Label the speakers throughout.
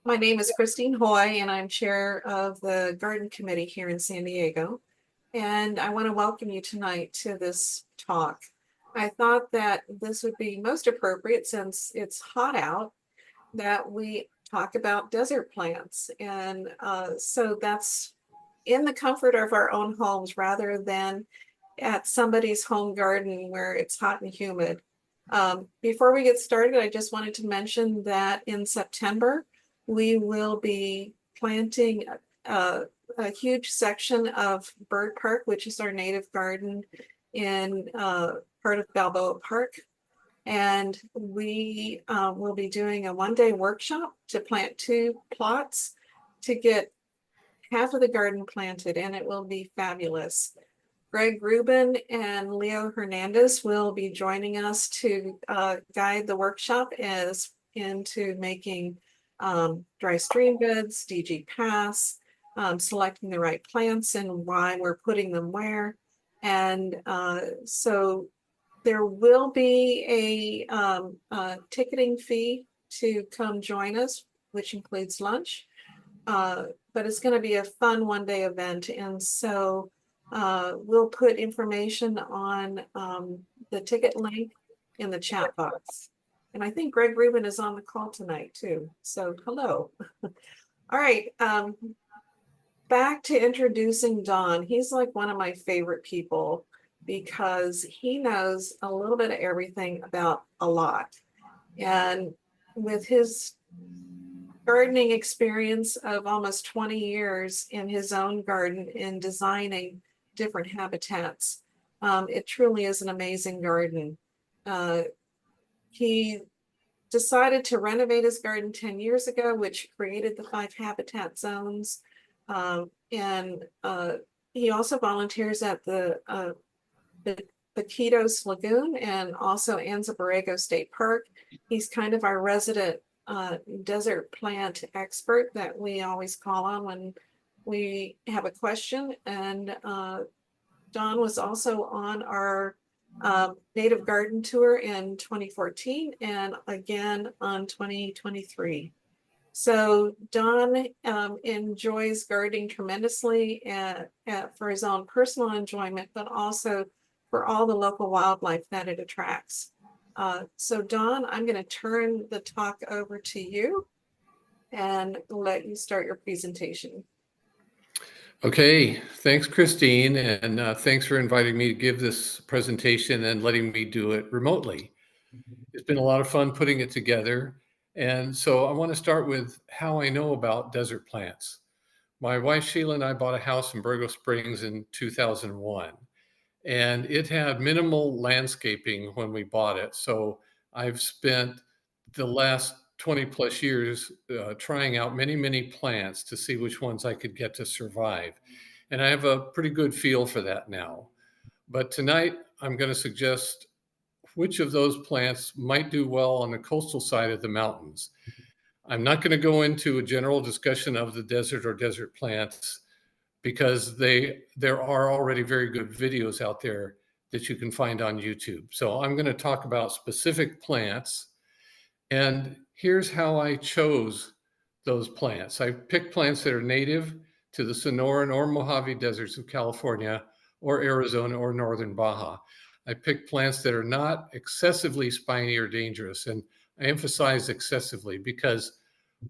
Speaker 1: My name is Christine Hoy, and I'm chair of the garden committee here in San Diego. And I want to welcome you tonight to this talk. I thought that this would be most appropriate since it's hot out, that we talk about desert plants. And so that's in the comfort of our own homes rather than at somebody's home garden where it's hot and humid. Before we get started, I just wanted to mention that in September, we will be planting a huge section of Bird Park, which is our native garden in part of Balboa Park. And we will be doing a one-day workshop to plant 2 plots to get half of the garden planted, and it will be fabulous. Greg Rubin and Leo Hernandez will be joining us to guide the workshop as into making dry stream beds, DG paths, selecting the right plants and why we're putting them where. And so there will be a ticketing fee to come join us, which includes lunch. But it's going to be a fun one-day event. And so we'll put information on the ticket link in the chat box. And I think Greg Rubin is on the call tonight too. So hello. All right. Back to introducing Don. He's like one of my favorite people because he knows a little bit of everything about a lot. And with his gardening experience of almost 20 years in his own garden in designing different habitats, it truly is an amazing garden. He decided to renovate his garden 10 years ago, which created the 5 habitat zones. And he also volunteers at the Batiquitos Lagoon and also Anza-Borrego State Park. He's kind of our resident desert plant expert that we always call on when we have a question. And Don was also on our native garden tour in 2014 and again on 2023. So Don enjoys gardening tremendously for his own personal enjoyment, but also for all the local wildlife that it attracts. So Don, I'm going to turn the talk over to you and let you start your presentation.
Speaker 2: Okay, thanks, Christine, and thanks for inviting me to give this presentation and letting me do it remotely. It's been a lot of fun putting it together. And so I want to start with how I know about desert plants. My wife, Sheila, and I bought a house in Borrego Springs in 2001, and it had minimal landscaping when we bought it. So I've spent the last 20 plus years trying out many plants to see which ones I could get to survive. And I have a pretty good feel for that now. But tonight I'm going to suggest which of those plants might do well on the coastal side of the mountains. I'm not going to go into a general discussion of the desert or desert plants because there are already very good videos out there that you can find on YouTube. So I'm going to talk about specific plants. And here's how I chose those plants. I picked plants that are native to the Sonoran or Mojave deserts of California or Arizona or northern Baja. I picked plants that are not excessively spiny or dangerous. And I emphasize excessively because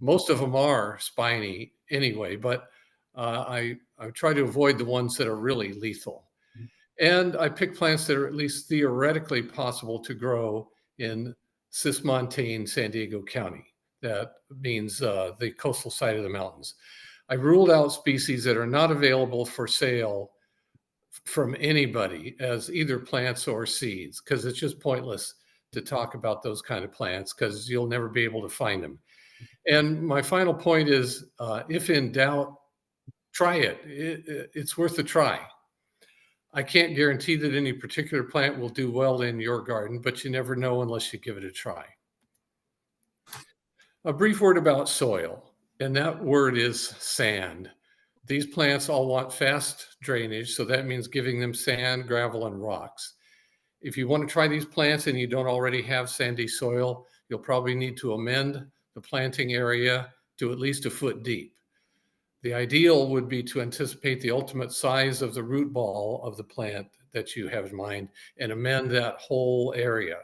Speaker 2: most of them are spiny anyway, but I try to avoid the ones that are really lethal. And I picked plants that are at least theoretically possible to grow in cismontane San Diego County. That means the coastal side of the mountains. I ruled out species that are not available for sale from anybody as either plants or seeds, because it's just pointless to talk about those kind of plants because you'll never be able to find them. And my final point is, if in doubt, try it. It's worth a try. I can't guarantee that any particular plant will do well in your garden, but you never know unless you give it a try. A brief word about soil, and that word is sand. These plants all want fast drainage, so that means giving them sand, gravel, and rocks. If you want to try these plants and you don't already have sandy soil, you'll probably need to amend the planting area to at least a foot deep. The ideal would be to anticipate the ultimate size of the root ball of the plant that you have in mind and amend that whole area.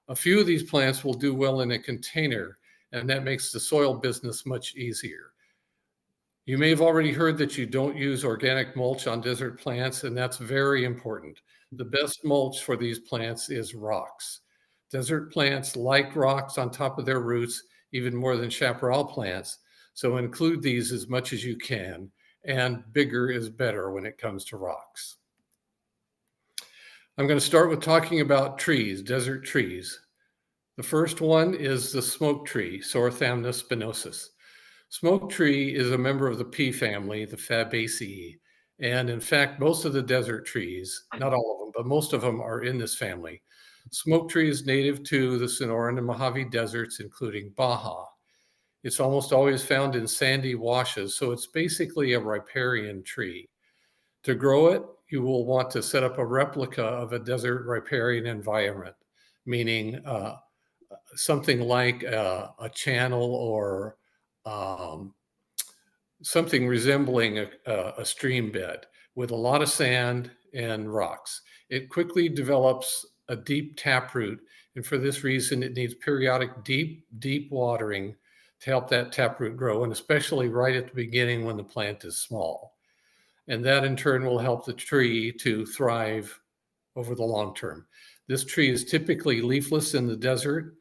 Speaker 2: A few of these plants will do well in a container, and that makes the soil business much easier. You may have already heard that you don't use organic mulch on desert plants, and that's very important. The best mulch for these plants is rocks. Desert plants like rocks on top of their roots, even more than chaparral plants. So include these as much as you can, and bigger is better when it comes to rocks. I'm going to start with talking about trees, desert trees. The first one is the smoke tree, Sorothamnus spinosus. Smoke tree is a member of the pea family, the Fabaceae. And in fact, most of the desert trees, not all of them, but most of them are in this family. Smoke tree is native to the Sonoran and Mojave deserts, including Baja. It's almost always found in sandy washes, so it's basically a riparian tree. To grow it, you will want to set up a replica of a desert riparian environment, meaning something like a channel or something resembling a stream bed with a lot of sand and rocks. It quickly develops a deep taproot, and for this reason, it needs periodic deep watering to help that taproot grow, and especially right at the beginning when the plant is small. And that in turn will help the tree to thrive over the long term. This tree is typically leafless in the desert.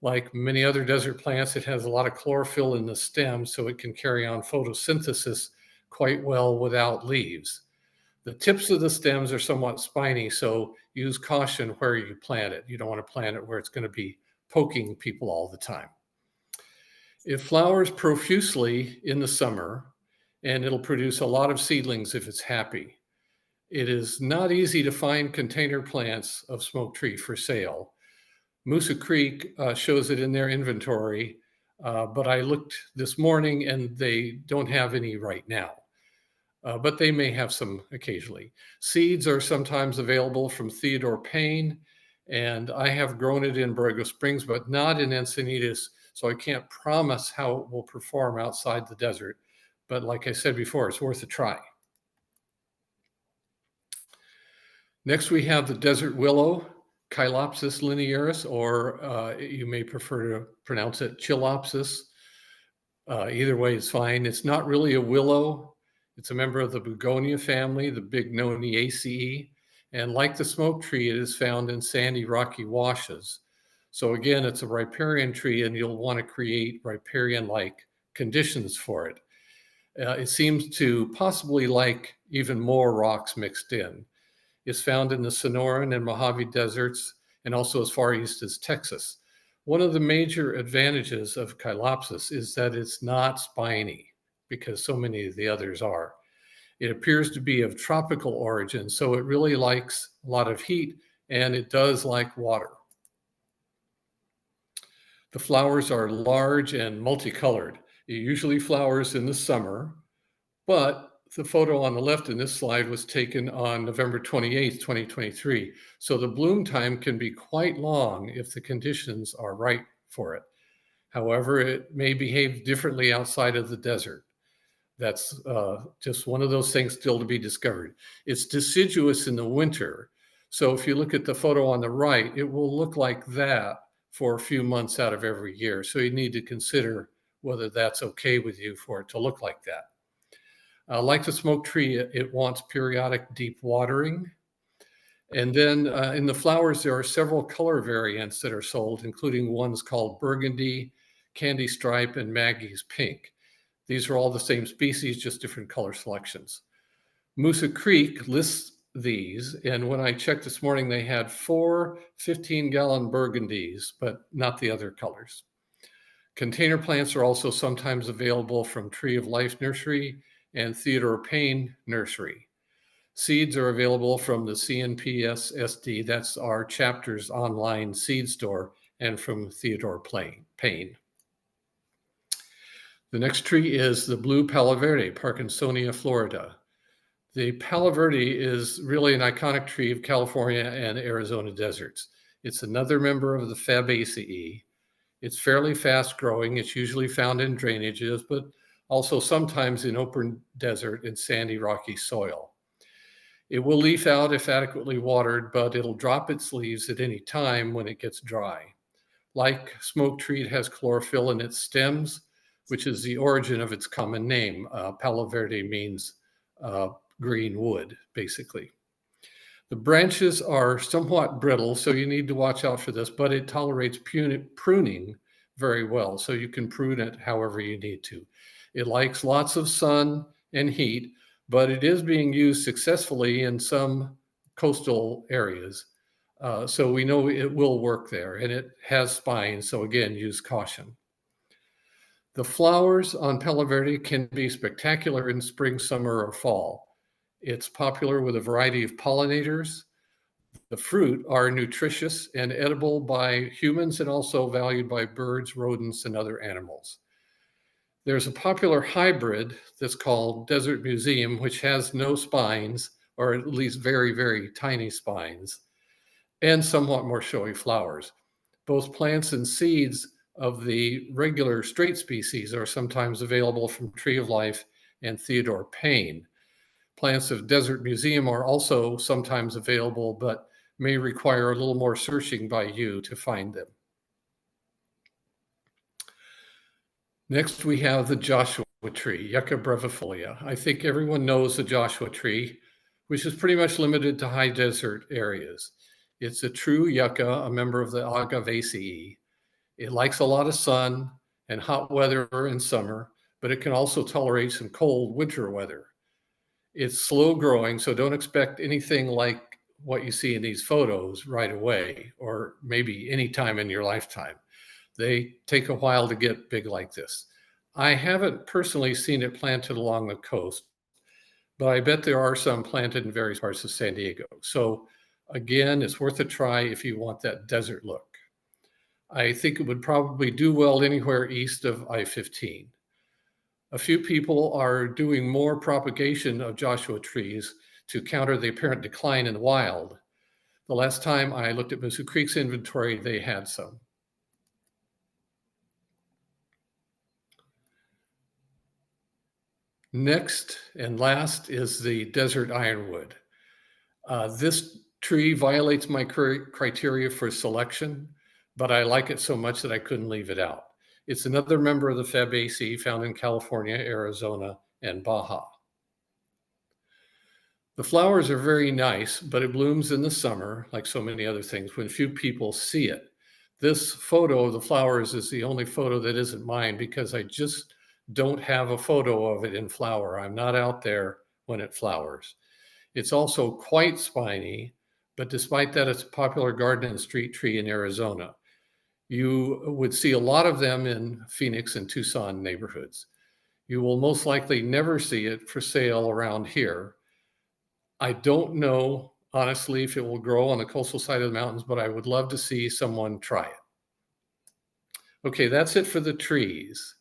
Speaker 2: Like many other desert plants, it has a lot of chlorophyll in the stem, so it can carry on photosynthesis quite well without leaves. The tips of the stems are somewhat spiny, so use caution where you plant it. You don't want to plant it where it's going to be poking people all the time. It flowers profusely in the summer, and it'll produce a lot of seedlings if it's happy. It is not easy to find container plants of smoke tree for sale. Moosa Creek shows it in their inventory, but I looked this morning and they don't have any right now, but they may have some occasionally. Seeds are sometimes available from Theodore Payne, and I have grown it in Borrego Springs, but not in Encinitas, so I can't promise how it will perform outside the desert. But like I said before, it's worth a try. Next, we have the desert willow, Chilopsis linearis, or you may prefer to pronounce it Chilopsis. Either way is fine. It's not really a willow. It's a member of the begonia family, the Bignoniaceae. And like the smoke tree, it is found in sandy, rocky washes. So again, it's a riparian tree, and you'll want to create riparian-like conditions for it. It seems to possibly like even more rocks mixed in. It's found in the Sonoran and Mojave deserts, and also as far east as Texas. One of the major advantages of Chilopsis is that it's not spiny, because so many of the others are. It appears to be of tropical origin, so it really likes a lot of heat, and it does like water. The flowers are large and multicolored. It usually flowers in the summer, but the photo on the left in this slide was taken on November 28th, 2023. So the bloom time can be quite long if the conditions are right for it. However, it may behave differently outside of the desert. That's just one of those things still to be discovered. It's deciduous in the winter. So if you look at the photo on the right, it will look like that for a few months out of every year. So you need to consider whether that's okay with you for it to look like that. Like the smoke tree, it wants periodic deep watering. And then in the flowers, there are several color variants that are sold, including ones called burgundy, candy stripe, and Maggie's pink. These are all the same species, just different color selections. Moosa Creek lists these, and when I checked this morning, they had 4 15-gallon burgundies, but not the other colors. Container plants are also sometimes available from Tree of Life Nursery and Theodore Payne Nursery. Seeds are available from the CNPS-SD, that's our chapter's online seed store, and from Theodore Payne. The next tree is the blue Palo Verde, Parkinsonia florida. The Palo Verde is really an iconic tree of California and Arizona deserts. It's another member of the Fabaceae. It's fairly fast growing. It's usually found in drainages, but also sometimes in open desert and sandy, rocky soil. It will leaf out if adequately watered, but it'll drop its leaves at any time when it gets dry. Like smoke tree, it has chlorophyll in its stems, which is the origin of its common name. Palo verde means green wood, basically. The branches are somewhat brittle, so you need to watch out for this, but it tolerates pruning very well, so you can prune it however you need to. It likes lots of sun and heat, but it is being used successfully in some coastal areas. So we know it will work there, and it has spines, so again, use caution. The flowers on Palo Verde can be spectacular in spring, summer, or fall. It's popular with a variety of pollinators. The fruit are nutritious and edible by humans and also valued by birds, rodents, and other animals. There's a popular hybrid that's called Desert Museum, which has no spines, or at least very, very tiny spines, and somewhat more showy flowers. Both plants and seeds of the regular straight species are sometimes available from Tree of Life and Theodore Payne. Plants of Desert Museum are also sometimes available, but may require a little more searching by you to find them. Next, we have the Joshua tree, Yucca brevifolia. I think everyone knows the Joshua tree, which is pretty much limited to high desert areas. It's a true yucca, a member of the Agavaceae. It likes a lot of sun and hot weather in summer, but it can also tolerate some cold winter weather. It's slow growing, so don't expect anything like what you see in these photos right away, or maybe any time in your lifetime. They take a while to get big like this. I haven't personally seen it planted along the coast, but I bet there are some planted in various parts of San Diego. So again, it's worth a try if you want that desert look. I think it would probably do well anywhere east of I-15. A few people are doing more propagation of Joshua trees to counter the apparent decline in the wild. The last time I looked at Moosehead Creek's inventory, they had some. Next and last is the desert ironwood. This tree violates my criteria for selection, but I like it so much that I couldn't leave it out. It's another member of the Fabaceae found in California, Arizona, and Baja. The flowers are very nice, but it blooms in the summer, like so many other things, when few people see it. This photo of the flowers is the only photo that isn't mine because I just don't have a photo of it in flower. I'm not out there when it flowers. It's also quite spiny, but despite that, it's a popular garden and street tree in Arizona. You would see a lot of them in Phoenix and Tucson neighborhoods. You will most likely never see it for sale around here. I don't know, honestly, if it will grow on the coastal side of the mountains, but I would love to see someone try it. Okay, that's it for the trees.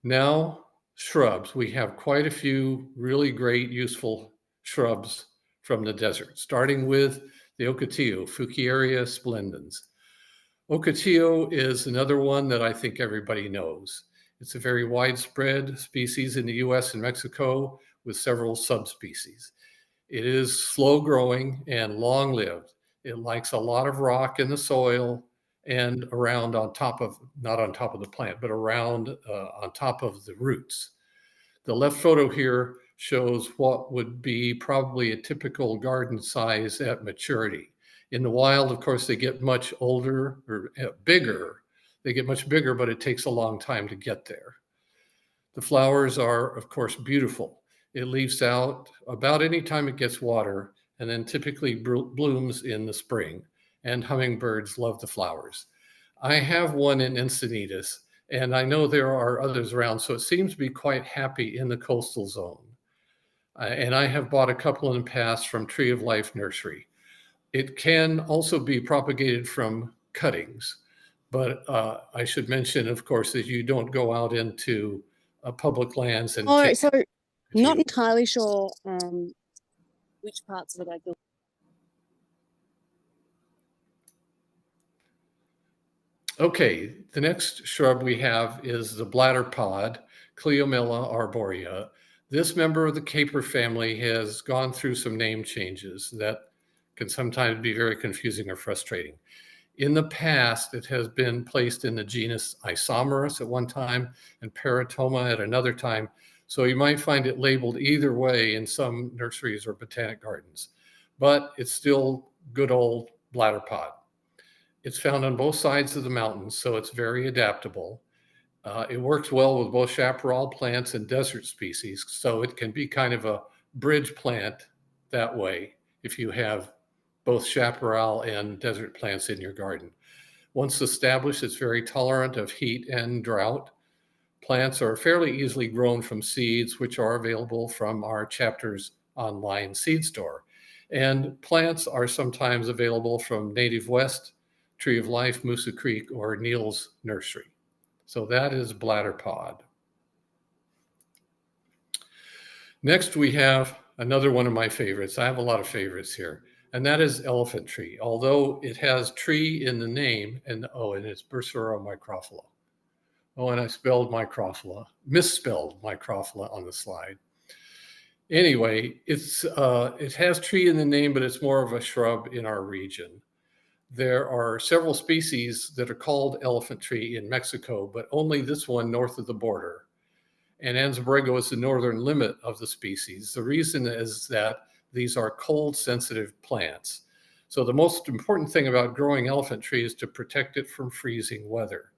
Speaker 2: Now, shrubs. We have quite a few really great, useful shrubs from the desert, starting with the ocotillo, Fuchsia splendens. Ocotillo is another one that I think everybody knows. It's a very widespread species in the US and Mexico with several subspecies. It is slow growing and long lived. It likes a lot of rock in the soil and around on top of, not on top of the plant, but around on top of the roots. The left photo here shows what would be probably a typical garden size at maturity. In the wild, of course, they get much older or bigger. They get much bigger, but it takes a long time to get there. The flowers are, of course, beautiful. It leaves out about any time it gets water and then typically blooms in the spring. And hummingbirds love the flowers. I have one in Encinitas, and I know there are others around, so it seems to be quite happy in the coastal zone. And I have bought a couple in the past from Tree of Life Nursery. It can also be propagated from cuttings, but I should mention, of course, that you don't go out into public lands and
Speaker 3: Oh,
Speaker 2: take
Speaker 3: so
Speaker 2: it.
Speaker 3: not entirely sure which parts of it I go.
Speaker 2: Okay, the next shrub we have is the bladder pod, Cleomella arborea. This member of the caper family has gone through some name changes that can sometimes be very confusing or frustrating. In the past, it has been placed in the genus Isomerus at one time and Paratoma at another time. So you might find it labeled either way in some nurseries or botanic gardens, but it's still good old bladder pod. It's found on both sides of the mountains, so it's very adaptable. It works well with both chaparral plants and desert species, so it can be kind of a bridge plant that way if you have both chaparral and desert plants in your garden. Once established, it's very tolerant of heat and drought. Plants are fairly easily grown from seeds, which are available from our chapter's online seed store. And plants are sometimes available from Native West, Tree of Life, Moosa Creek, or Neal's Nursery. So that is bladder pod. Next, we have another one of my favorites. I have a lot of favorites here, and that is elephant tree. Although it has tree in the name, and it's Bursera microphila. Oh, and I misspelled microphila on the slide. Anyway, it has tree in the name, but it's more of a shrub in our region. There are several species that are called elephant tree in Mexico, but only this one north of the border. And Anza-Borrego is the northern limit of the species. The reason is that these are cold sensitive plants. So the most important thing about growing elephant tree is to protect it from freezing weather.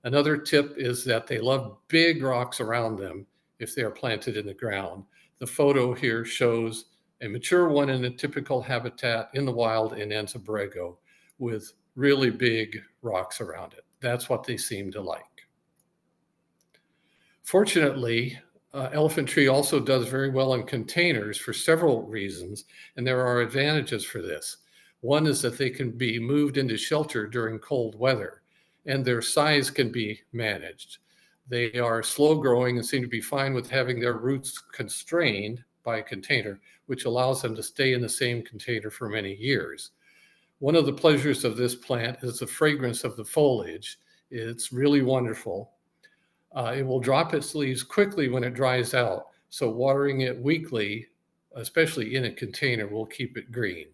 Speaker 2: Another tip is that they love big rocks around them if they are planted in the ground. The photo here shows a mature one in a typical habitat in the wild in Anza-Borrego with really big rocks around it. That's what they seem to like. Fortunately, elephant tree also does very well in containers for several reasons, and there are advantages for this. One is that they can be moved into shelter during cold weather, and their size can be managed. They are slow growing and seem to be fine with having their roots constrained by a container, which allows them to stay in the same container for many years. One of the pleasures of this plant is the fragrance of the foliage. It's really wonderful. It will drop its leaves quickly when it dries out, so watering it weekly, especially in a container, will keep it green.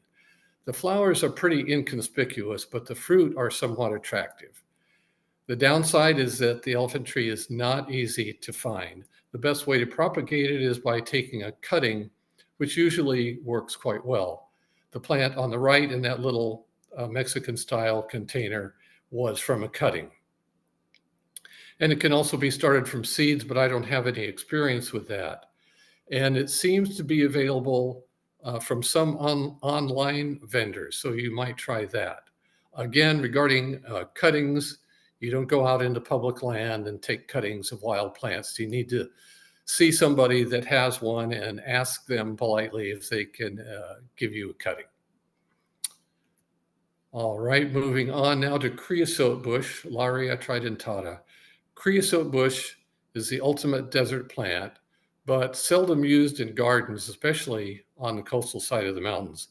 Speaker 2: The flowers are pretty inconspicuous, but the fruit are somewhat attractive. The downside is that the elephant tree is not easy to find. The best way to propagate it is by taking a cutting, which usually works quite well. The plant on the right in that little Mexican-style container was from a cutting. And it can also be started from seeds, but I don't have any experience with that. And it seems to be available from some online vendors, so you might try that. Again, regarding cuttings, you don't go out into public land and take cuttings of wild plants. You need to see somebody that has one and ask them politely if they can give you a cutting. All right, moving on now to creosote bush, Laria tridentata. Creosote bush is the ultimate desert plant, but seldom used in gardens, especially on the coastal side of the mountains.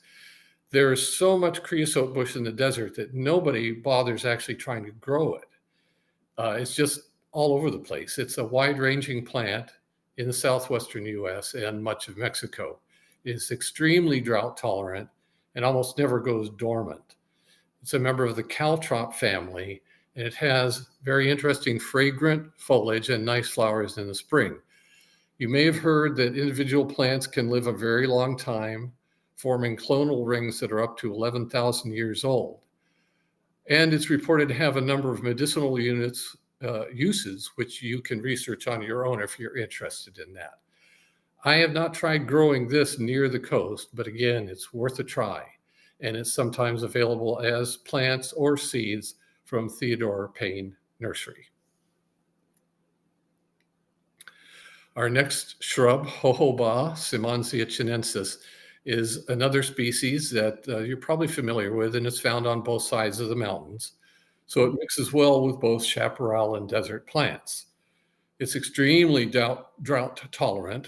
Speaker 2: There is so much creosote bush in the desert that nobody bothers actually trying to grow it. It's just all over the place. It's a wide-ranging plant in the southwestern US and much of Mexico. It's extremely drought tolerant and almost never goes dormant. It's a member of the caltrop family, and it has very interesting fragrant foliage and nice flowers in the spring. You may have heard that individual plants can live a very long time, forming clonal rings that are up to 11,000 years old. And it's reported to have a number of medicinal uses, which you can research on your own if you're interested in that. I have not tried growing this near the coast, but again, it's worth a try. And it's sometimes available as plants or seeds from Theodore Payne Nursery. Our next shrub, jojoba, Simonsia chinensis, is another species that you're probably familiar with, and it's found on both sides of the mountains. So it mixes well with both chaparral and desert plants. It's extremely drought tolerant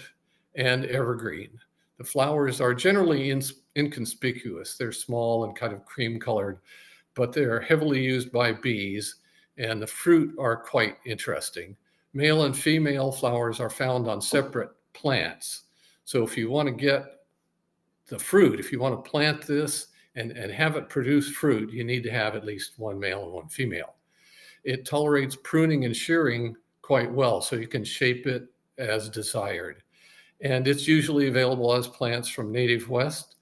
Speaker 2: and evergreen. The flowers are generally inconspicuous. They're small and kind of cream colored, but they're heavily used by bees, and the fruit are quite interesting. Male and female flowers are found on separate plants. So if you want to get the fruit, if you want to plant this and have it produce fruit, you need to have at least one male and one female. It tolerates pruning and shearing quite well, so you can shape it as desired. And it's usually available as plants from Native West,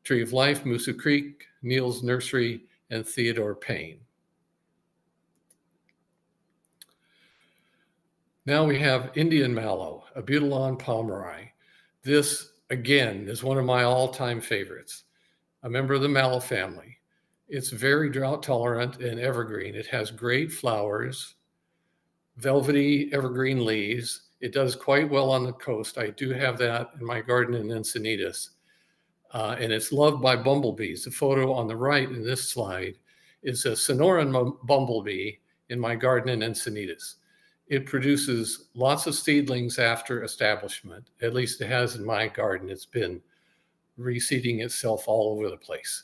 Speaker 2: Tree of Life, Moosa Creek, Neal's Nursery, and Theodore Payne. Now we have Indian Mallow, Abutilon palmeri. This, again, is one of my all-time favorites, a member of the mallow family. It's very drought tolerant and evergreen. It has great flowers, velvety evergreen leaves. It does quite well on the coast. I do have that in my garden in Encinitas. And it's loved by bumblebees. The photo on the right in this slide is a Sonoran bumblebee in my garden in Encinitas. It produces lots of seedlings after establishment. At least it has in my garden. It's been reseeding itself all over the place.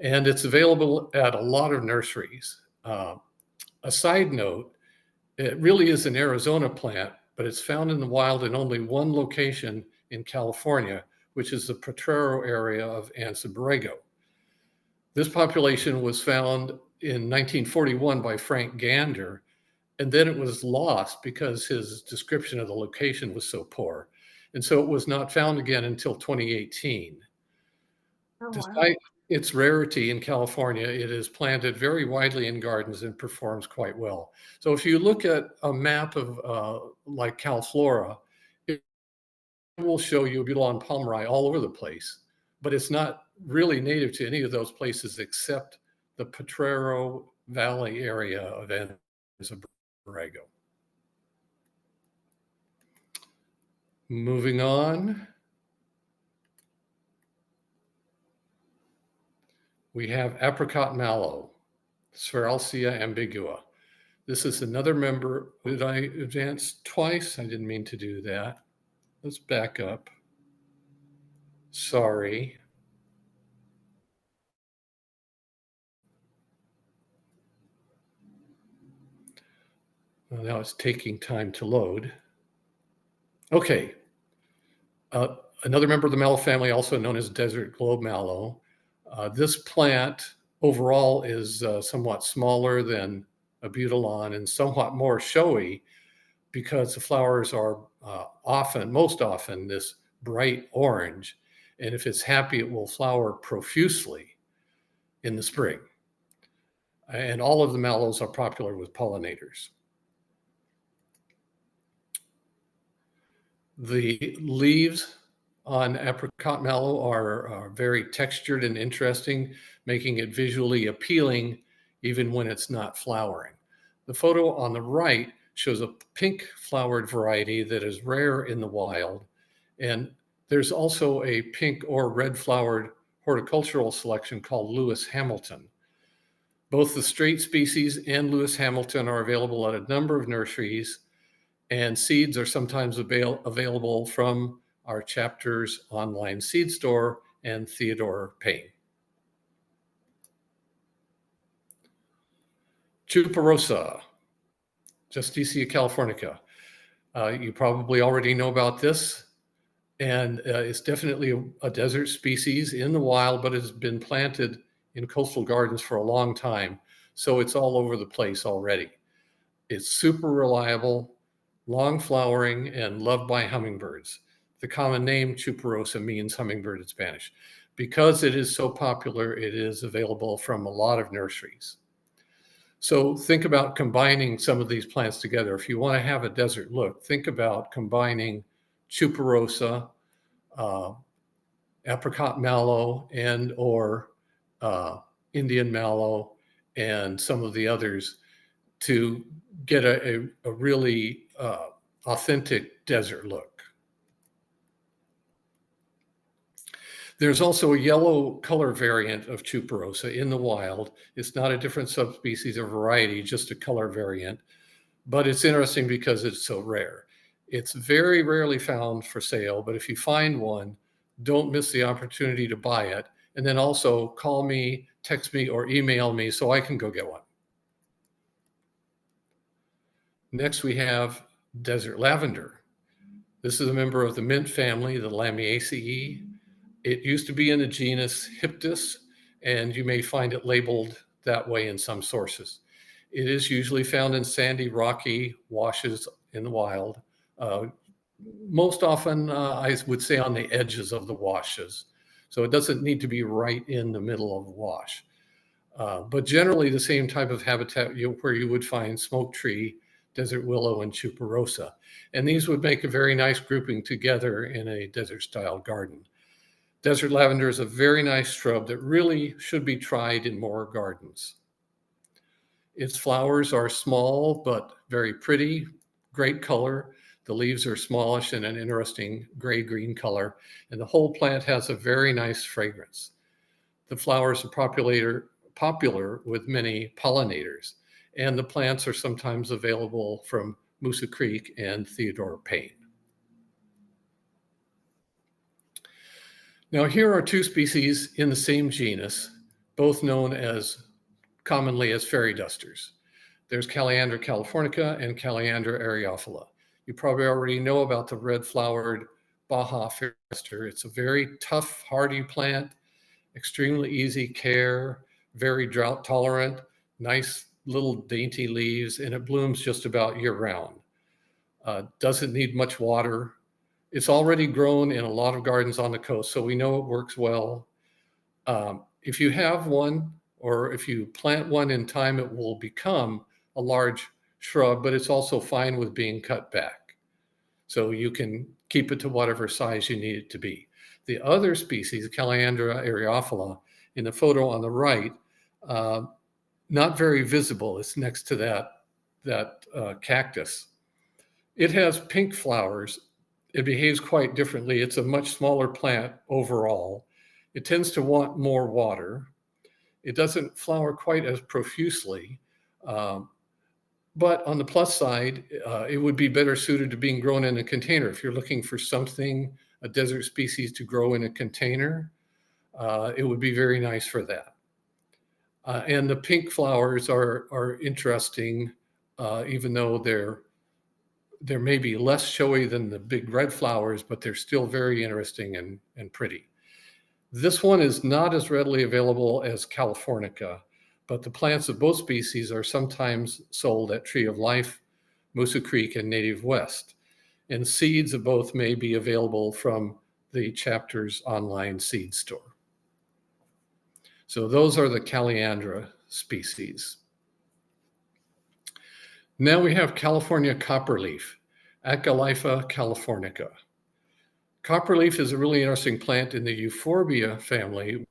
Speaker 2: And it's available at a lot of nurseries. A side note, it really is an Arizona plant, but it's found in the wild in only one location in California, which is the Potrero area of Anza-Borrego. This population was found in 1941 by Frank Gander, and then it was lost because his description of the location was so poor. And so it was not found again until 2018.
Speaker 1: Oh, wow.
Speaker 2: Despite its rarity in California, it is planted very widely in gardens and performs quite well. So if you look at a map of like Flora, it will show you Abutilon palmeri all over the place, but it's not really native to any of those places except the Potrero Valley area of Anza-Borrego. Moving on. We have apricot mallow, Sphaeralcia ambigua. This is another member. Did I advance twice? I didn't mean to do that. Let's back up. Sorry. Well, now it's taking time to load. Okay. Another member of the mallow family, also known as desert globe mallow. This plant overall is somewhat smaller than Abutilon and somewhat more showy because the flowers are most often this bright orange. And if it's happy, it will flower profusely in the spring. And all of the mallows are popular with pollinators. The leaves on apricot mallow are very textured and interesting, making it visually appealing even when it's not flowering. The photo on the right shows a pink flowered variety that is rare in the wild. And there's also a pink or red flowered horticultural selection called Lewis Hamilton. Both the straight species and Lewis Hamilton are available at a number of nurseries, and seeds are sometimes available from our chapter's online seed store and Theodore Payne. Tuberosa, Justicia californica. You probably already know about this, and it's definitely a desert species in the wild, but it's been planted in coastal gardens for a long time, so it's all over the place already. It's super reliable, long flowering, and loved by hummingbirds. The common name tuberosa means hummingbird in Spanish. Because it is so popular, it is available from a lot of nurseries. So think about combining some of these plants together. If you want to have a desert look, think about combining tuberosa, apricot mallow, and or Indian mallow, and some of the others to get a really authentic desert look. There's also a yellow color variant of tuberosa in the wild. It's not a different subspecies or variety, just a color variant, but it's interesting because it's so rare. It's very rarely found for sale, but if you find one, don't miss the opportunity to buy it. And then also call me, text me, or email me so I can go get one. Next, we have desert lavender. This is a member of the mint family, the Lamiaceae. It used to be in the genus Hyptis, and you may find it labeled that way in some sources. It is usually found in sandy, rocky washes in the wild. Most often, I would say on the edges of the washes. So it doesn't need to be right in the middle of the wash. But generally the same type of habitat where you would find smoke tree, desert willow, and tuberosa. And these would make a very nice grouping together in a desert style garden. Desert lavender is a very nice shrub that really should be tried in more gardens. Its flowers are small but very pretty, great color. The leaves are smallish and an interesting gray-green color, and the whole plant has a very nice fragrance. The flowers are popular with many pollinators, and the plants are sometimes available from Moosa Creek and Theodore Payne. Now, here are two species in the same genus, both known commonly as fairy dusters. There's Calliandra californica and Calliandra areophila. You probably already know about the red-flowered Baja fairy duster. It's a very tough, hardy plant, extremely easy care, very drought tolerant, nice little dainty leaves, and it blooms just about year round. Doesn't need much water. It's already grown in a lot of gardens on the coast, so we know it works well. If you have one, or if you plant one in time, it will become a large shrub, but it's also fine with being cut back. So you can keep it to whatever size you need it to be. The other species, Calliandra areophila, in the photo on the right, not very visible. It's next to that cactus. It has pink flowers. It behaves quite differently. It's a much smaller plant overall. It tends to want more water. It doesn't flower quite as profusely. But on the plus side, it would be better suited to being grown in a container. If you're looking for something, a desert species to grow in a container, it would be very nice for that. And the pink flowers are interesting, even though they're maybe less showy than the big red flowers, but they're still very interesting and pretty. This one is not as readily available as Californica, but the plants of both species are sometimes sold at Tree of Life, Moosa Creek, and Native West. And seeds of both may be available from the chapter's online seed store. So those are the Calliandra species. Now we have California copperleaf, Acalypha californica. Copperleaf is a really interesting plant in the euphorbia family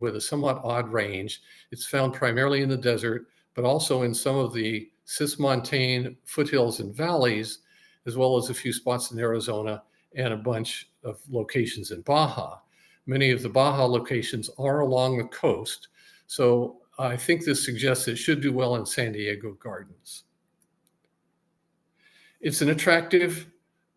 Speaker 2: with a somewhat odd range. It's found primarily in the desert, but also in some of the cismontane foothills and valleys, as well as a few spots in Arizona and a bunch of locations in Baja. Many of the Baja locations are along the coast, so I think this suggests it should do well in San Diego gardens. It's an attractive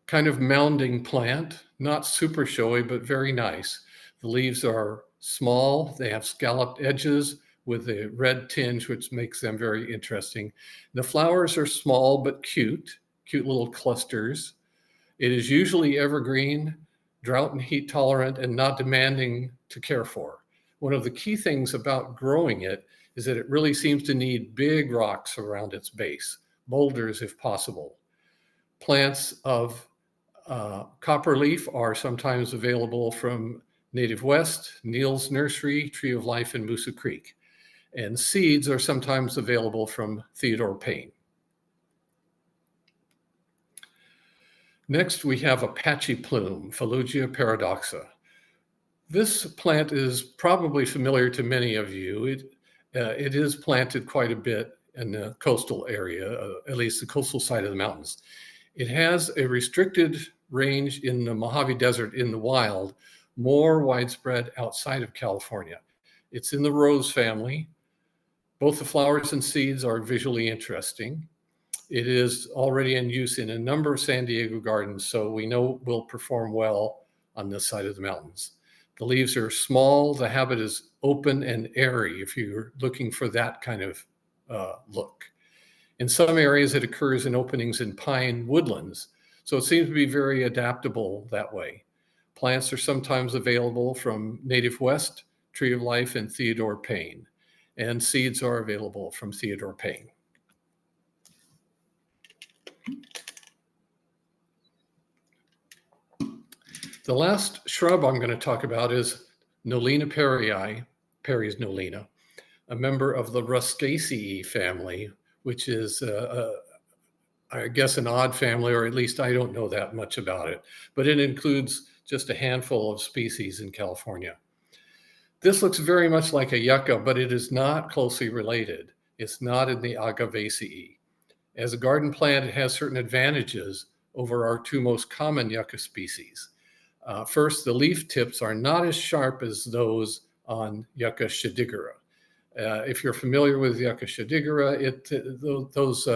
Speaker 2: kind of mounding plant, not super showy, but very nice. The leaves are small, they have scalloped edges with a red tinge, which makes them very interesting. The flowers are small but cute little clusters. It is usually evergreen, drought and heat tolerant, and not demanding to care for. One of the key things about growing it is that it really seems to need big rocks around its base, boulders if possible. Plants of copperleaf are sometimes available from Native West, Neal's Nursery, Tree of Life, and Moosa Creek. And seeds are sometimes available from Theodore Payne. Next, we have Apache plume, Falugia paradoxa. This plant is probably familiar to many of you. It is planted quite a bit in the coastal area, at least the coastal side of the mountains. It has a restricted range in the Mojave Desert in the wild, more widespread outside of California. It's in the rose family. Both the flowers and seeds are visually interesting. It is already in use in a number of San Diego gardens, so we know it will perform well on this side of the mountains. The leaves are small. The habit is open and airy if you're looking for that kind of look. In some areas, it occurs in openings in pine woodlands, so it seems to be very adaptable that way. Plants are sometimes available from Native West, Tree of Life, and Theodore Payne, and seeds are available from Theodore Payne. The last shrub I'm going to talk about is Nolina perryi, Perry's Nolina, a member of the Ruskaceae family, which is, I guess, an odd family, or at least I don't know that much about it, but it includes just a handful of species in California. This looks very much like a yucca, but it is not closely related. It's not in the Agavaceae. As a garden plant, it has certain advantages over our two most common yucca species. First, the leaf tips are not as sharp as those on Yucca shadigera. If you're familiar with Yucca shadigera, those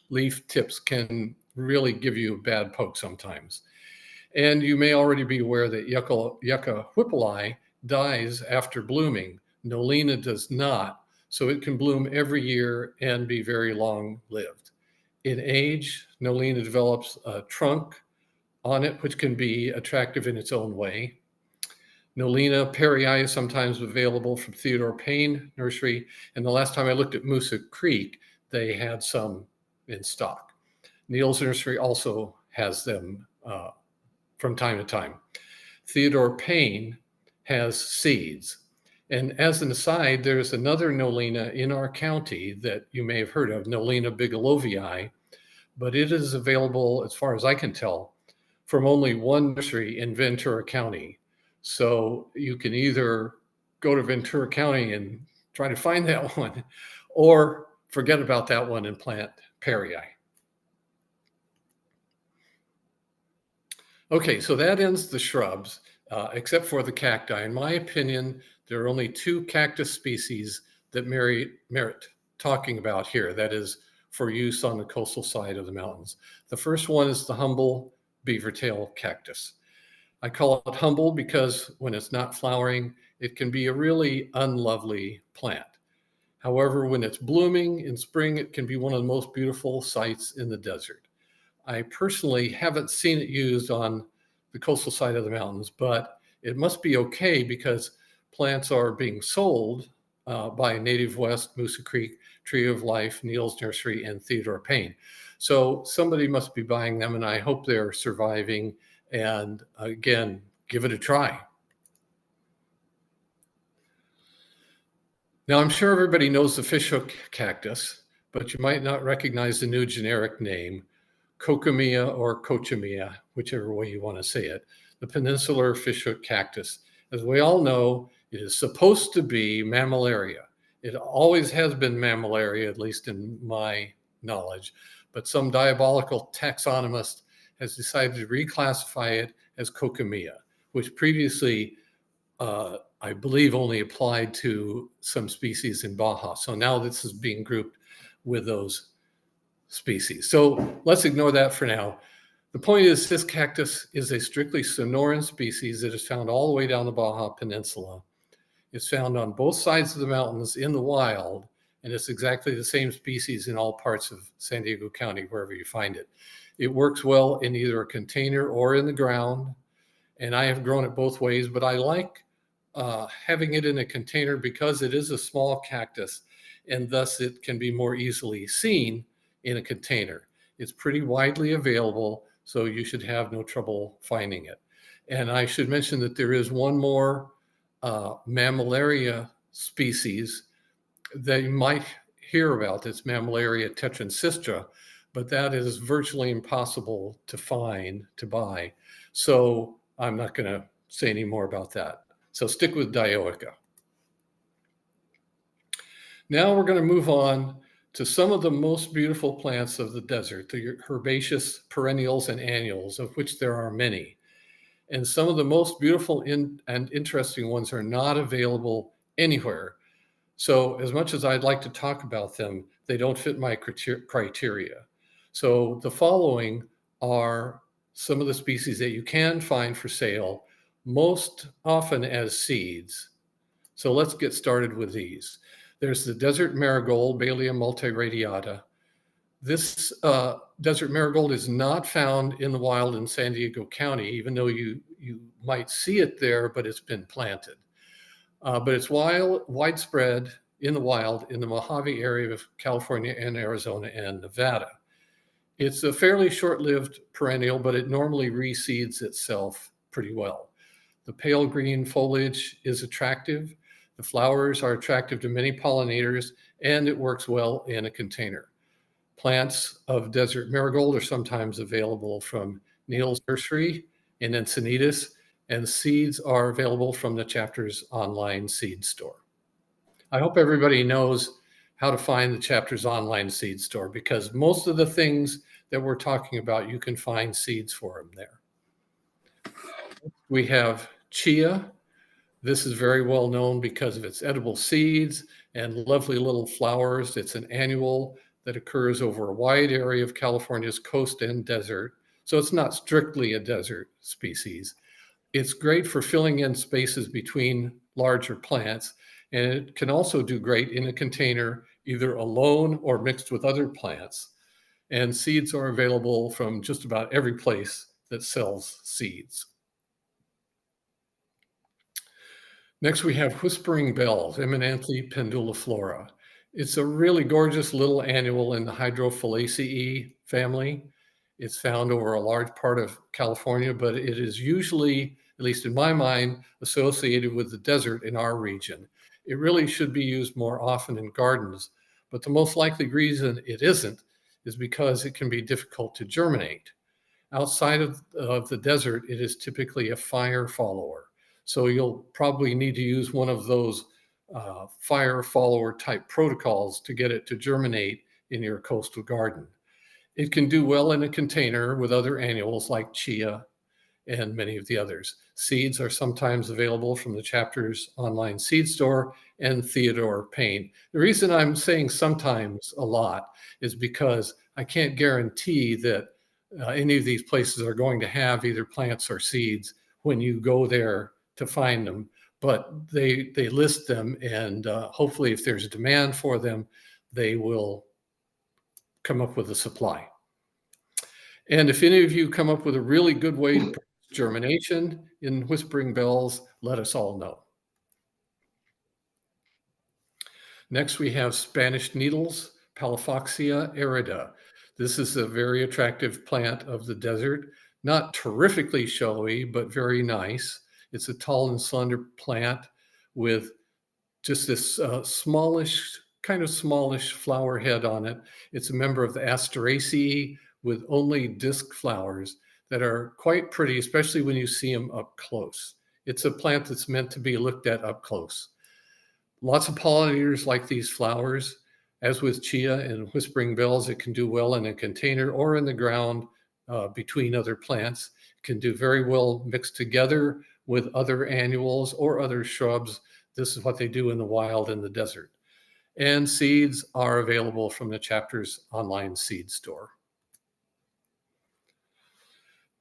Speaker 2: leaf tips can really give you a bad poke sometimes. And you may already be aware that Yucca whipplei dies after blooming. Nolina does not, so it can bloom every year and be very long-lived. In age, Nolina develops a trunk on it, which can be attractive in its own way. Nolina perryi is sometimes available from Theodore Payne Nursery, and the last time I looked at Moosa Creek, they had some in stock. Neal's Nursery also has them from time to time. Theodore Payne has seeds. And as an aside, there's another Nolina in our county that you may have heard of, Nolina bigelovii, but it is available, as far as I can tell, from only one nursery in Ventura County. So you can either go to Ventura County and try to find that one, or forget about that one and plant perryi. Okay, so that ends the shrubs, except for the cacti. In my opinion, there are only two cactus species that merit talking about here. That is for use on the coastal side of the mountains. The first one is the humble beavertail cactus. I call it humble because when it's not flowering, it can be a really unlovely plant. However, when it's blooming in spring, it can be one of the most beautiful sights in the desert. I personally haven't seen it used on the coastal side of the mountains, but it must be okay because plants are being sold by Native West, Moosa Creek, Tree of Life, Neal's Nursery, and Theodore Payne. So somebody must be buying them, and I hope they're surviving. And again, give it a try. Now, I'm sure everybody knows the fishhook cactus, but you might not recognize the new generic name, Kokomia or Kochimia, whichever way you want to say it, the peninsular fishhook cactus. As we all know, it is supposed to be mammillaria. It always has been mammillaria, at least in my knowledge, but some diabolical taxonomist has decided to reclassify it as Kokomia, which previously, I believe, only applied to some species in Baja. So now this is being grouped with those species. So let's ignore that for now. The point is, this cactus is a strictly Sonoran species that is found all the way down the Baja Peninsula. It's found on both sides of the mountains in the wild, and it's exactly the same species in all parts of San Diego County, wherever you find it. It works well in either a container or in the ground, and I have grown it both ways, but I like having it in a container because it is a small cactus, and thus it can be more easily seen in a container. It's pretty widely available, so you should have no trouble finding it. And I should mention that there is one more mammillaria species that you might hear about. It's Mammillaria tetrancystra, but that is virtually impossible to find, to buy. So I'm not going to say any more about that. So stick with Dioica. Now we're going to move on to some of the most beautiful plants of the desert, the herbaceous perennials and annuals, of which there are many. And some of the most beautiful and interesting ones are not available anywhere. So as much as I'd like to talk about them, they don't fit my criteria. So the following are some of the species that you can find for sale, most often as seeds. So let's get started with these. There's the desert marigold, Bailea multiradiata. This desert marigold is not found in the wild in San Diego County, even though you might see it there, but it's been planted. But it's widespread in the wild in the Mojave area of California and Arizona and Nevada. It's a fairly short-lived perennial, but it normally reseeds itself pretty well. The pale green foliage is attractive. The flowers are attractive to many pollinators, and it works well in a container. Plants of desert marigold are sometimes available from Neil's Nursery in Encinitas, and seeds are available from the chapter's online seed store. I hope everybody knows how to find the chapter's online seed store, because most of the things that we're talking about, you can find seeds for them there. We have chia. This is very well known because of its edible seeds and lovely little flowers. It's an annual that occurs over a wide area of California's coast and desert. So it's not strictly a desert species. It's great for filling in spaces between larger plants, and it can also do great in a container, either alone or mixed with other plants. And seeds are available from just about every place that sells seeds. Next, we have whispering bells, Eminently penduliflora. It's a really gorgeous little annual in the Hydrophalaceae family. It's found over a large part of California, but it is usually, at least in my mind, associated with the desert in our region. It really should be used more often in gardens, but the most likely reason it isn't is because it can be difficult to germinate. Outside of the desert, it is typically a fire follower. So you'll probably need to use one of those fire follower type protocols to get it to germinate in your coastal garden. It can do well in a container with other annuals like chia and many of the others. Seeds are sometimes available from the chapter's online seed store and Theodore Payne. The reason I'm saying sometimes a lot is because I can't guarantee that any of these places are going to have either plants or seeds when you go there to find them, but they list them, and hopefully if there's a demand for them, they will come up with a supply. And if any of you come up with a really good way to produce germination in whispering bells, let us all know. Next, we have Spanish needles, Palafoxia arida. This is a very attractive plant of the desert, not terrifically showy, but very nice. It's a tall and slender plant with just this smallish flower head on it. It's a member of the Asteraceae with only disc flowers that are quite pretty, especially when you see them up close. It's a plant that's meant to be looked at up close. Lots of pollinators like these flowers. As with chia and whispering bells, it can do well in a container or in the ground between other plants. It can do very well mixed together with other annuals or other shrubs. This is what they do in the wild in the desert. And seeds are available from the chapter's online seed store.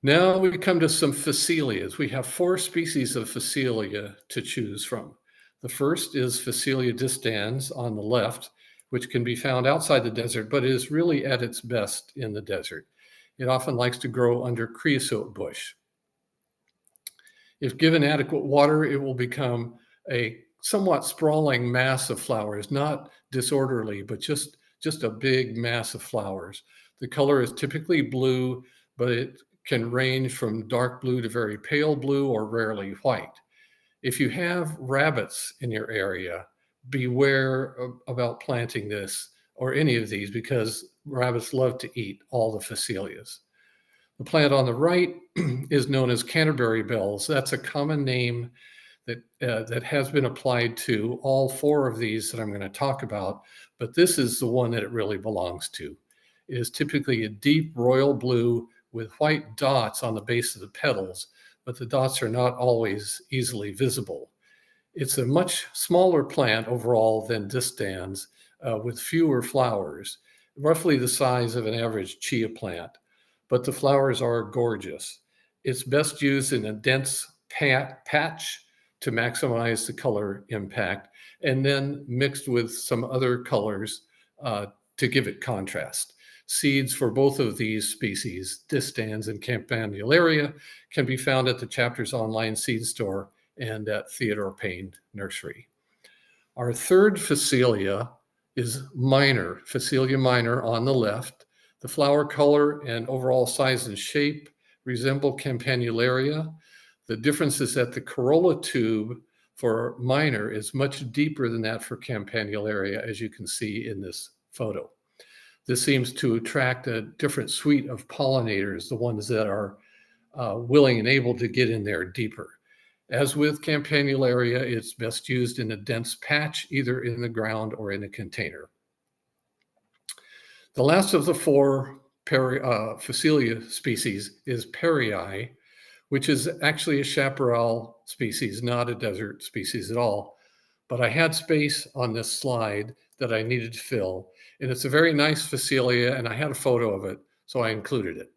Speaker 2: Now we come to some phacelias. We have 4 species of phacelia to choose from. The first is Phacelia distans on the left, which can be found outside the desert, but is really at its best in the desert. It often likes to grow under creosote bush. If given adequate water, it will become a somewhat sprawling mass of flowers, not disorderly, but just a big mass of flowers. The color is typically blue, but it can range from dark blue to very pale blue or rarely white. If you have rabbits in your area, beware about planting this or any of these, because rabbits love to eat all the phacelias. The plant on the right is known as Canterbury bells. That's a common name that has been applied to all 4 of these that I'm going to talk about, but this is the one that it really belongs to. It is typically a deep royal blue with white dots on the base of the petals, but the dots are not always easily visible. It's a much smaller plant overall than distans, with fewer flowers, roughly the size of an average chia plant, but the flowers are gorgeous. It's best used in a dense patch to maximize the color impact, and then mixed with some other colors to give it contrast. Seeds for both of these species, distans and campanularia, can be found at the chapter's online seed store and at Theodore Payne Nursery. Our third Phacelia is minor, Phacelia minor on the left. The flower color and overall size and shape resemble campanularia. The difference is that the corolla tube for minor is much deeper than that for campanularia, as you can see in this photo. This seems to attract a different suite of pollinators, the ones that are willing and able to get in there deeper. As with campanularia, it's best used in a dense patch, either in the ground or in a container. The last of the four Phacelia species is Perrii, which is actually a chaparral species, not a desert species at all. But I had space on this slide that I needed to fill, and it's a very nice Phacelia, and I had a photo of it, so I included it.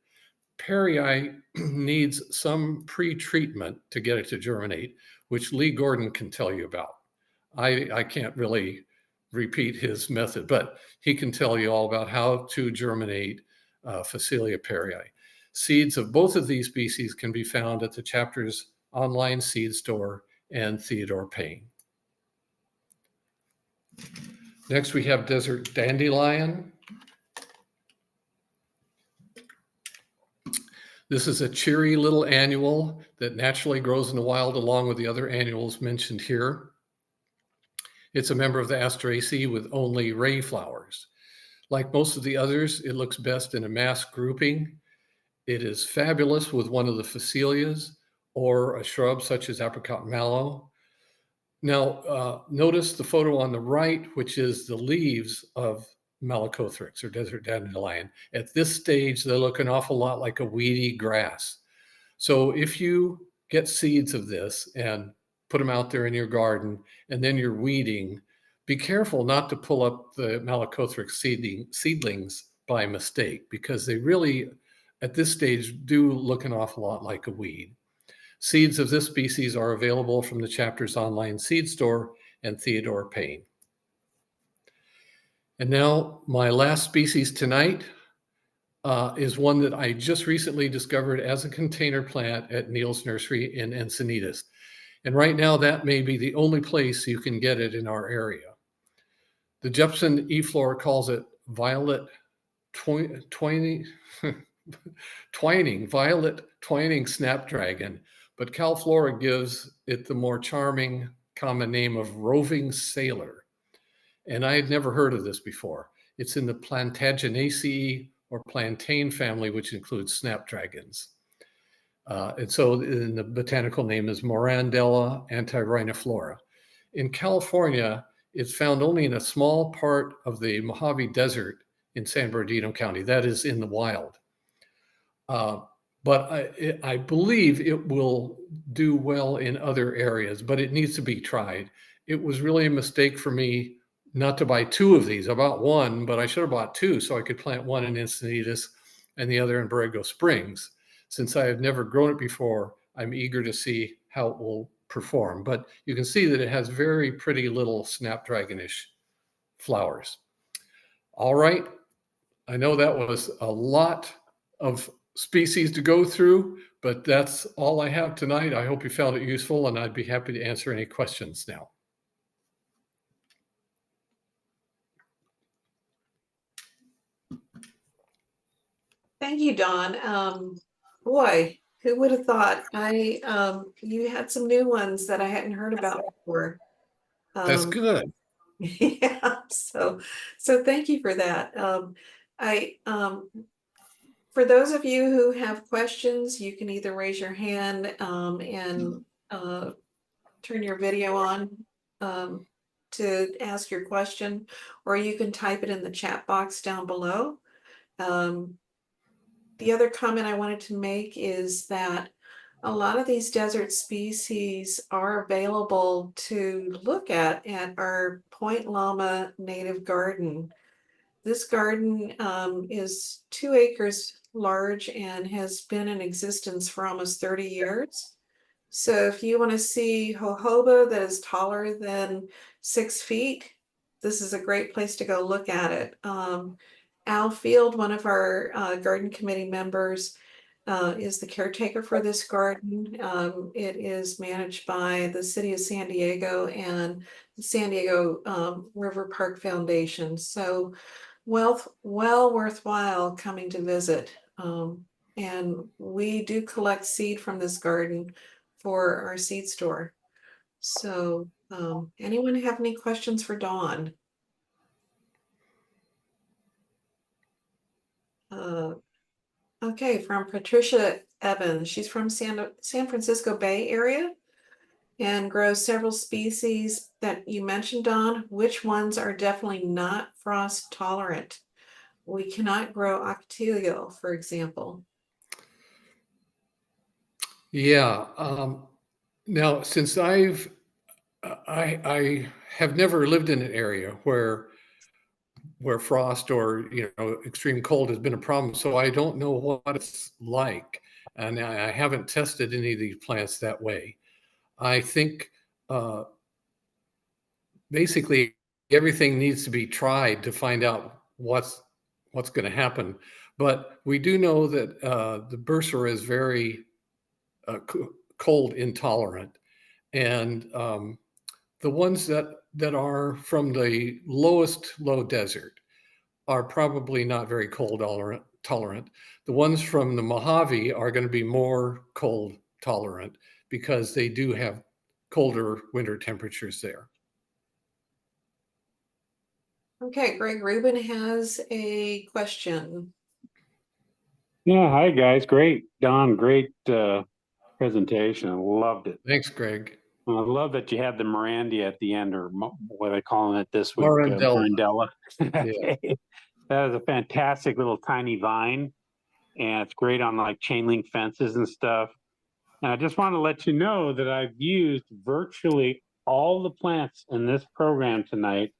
Speaker 2: Perrii needs some pre-treatment to get it to germinate, which Lee Gordon can tell you about. I can't really repeat his method, but he can tell you all about how to germinate Phacelia perrii. Seeds of both of these species can be found at the chapter's online seed store and Theodore Payne. Next, we have desert dandelion. This is a cheery little annual that naturally grows in the wild along with the other annuals mentioned here. It's a member of the Asteraceae with only ray flowers. Like most of the others, it looks best in a mass grouping. It is fabulous with one of the Phacelias or a shrub such as apricot mallow. Now, notice the photo on the right, which is the leaves of Malacothrix or desert dandelion. At this stage, they look an awful lot like a weedy grass. So if you get seeds of this and put them out there in your garden, and then you're weeding, be careful not to pull up the Malacothrix seedlings by mistake, because they really, at this stage, do look an awful lot like a weed. Seeds of this species are available from the chapter's online seed store and Theodore Payne. And now my last species tonight is one that I just recently discovered as a container plant at Neil's Nursery in Encinitas. And right now that may be the only place you can get it in our area. The Jepson eFlora calls it violet twining snapdragon, but Cal Flora gives it the more charming common name of roving sailor. And I had never heard of this before. It's in the Plantaginaceae or plantain family, which includes snapdragons. And so the botanical name is Morandella antirhiniflora. In California, it's found only in a small part of the Mojave Desert in San Bernardino County. That is in the wild. But I believe it will do well in other areas, but it needs to be tried. It was really a mistake for me not to buy two of these. I bought one, but I should have bought two so I could plant one in Encinitas and the other in Borrego Springs. Since I have never grown it before, I'm eager to see how it will perform. But you can see that it has very pretty little snapdragonish flowers. All right. I know that was a lot of species to go through, but that's all I have tonight. I hope you found it useful, and I'd be happy to answer any questions now.
Speaker 1: Thank you, Don. Boy, who would have thought? You had some new ones that I hadn't heard about before.
Speaker 2: That's good.
Speaker 1: Yeah, so thank you for that. For those of you who have questions, you can either raise your hand and turn your video on to ask your question, or you can type it in the chat box down below. The other comment I wanted to make is that a lot of these desert species are available to look at our Point Loma Native Garden. This garden is 2 acres large and has been in existence for almost 30 years. So if you want to see jojoba that is taller than 6 feet, this is a great place to go look at it. Al Field, one of our garden committee members, is the caretaker for this garden. It is managed by the city of San Diego and the San Diego River Park Foundation. So well worthwhile coming to visit. And we do collect seed from this garden for our seed store. So anyone have any questions for Dawn? Okay, from Patricia Evans. She's from San Francisco Bay Area and grows several species that you mentioned, Dawn. Which ones are definitely not frost tolerant? We cannot grow ocotillo, for example.
Speaker 2: Yeah. Now, since I have never lived in an area where frost or extreme cold has been a problem, so I don't know what it's like, and I haven't tested any of these plants that way. I think basically everything needs to be tried to find out what's going to happen. But we do know that the bursera is very cold intolerant, and the ones that are from the lowest low desert are probably not very cold tolerant. The ones from the Mojave are going to be more cold tolerant because they do have colder winter temperatures there.
Speaker 1: Okay, Greg Rubin has a question.
Speaker 4: Yeah, hi guys. Great, Don. Great presentation. I loved it.
Speaker 2: Thanks, Greg.
Speaker 4: I love that you had the Miranda at the end, or what are they calling it this week?
Speaker 2: Marandella.
Speaker 4: Marandella.
Speaker 2: Yeah.
Speaker 4: Okay. That is a fantastic little tiny vine, and it's great on like chain link fences and stuff. And I just want to let you know that I've used virtually all the plants in this program tonight,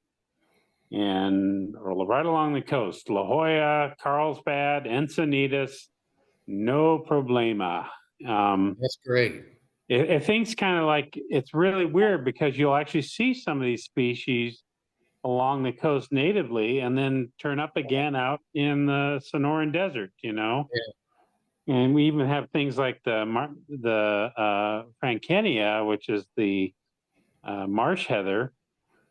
Speaker 4: and right along the coast: La Jolla, Carlsbad, Encinitas, no problema.
Speaker 2: That's great.
Speaker 4: It things kind of like, it's really weird because you'll actually see some of these species along the coast natively and then turn up again out in the Sonoran Desert, And we even have things like the Frankenia, which is the marsh heather,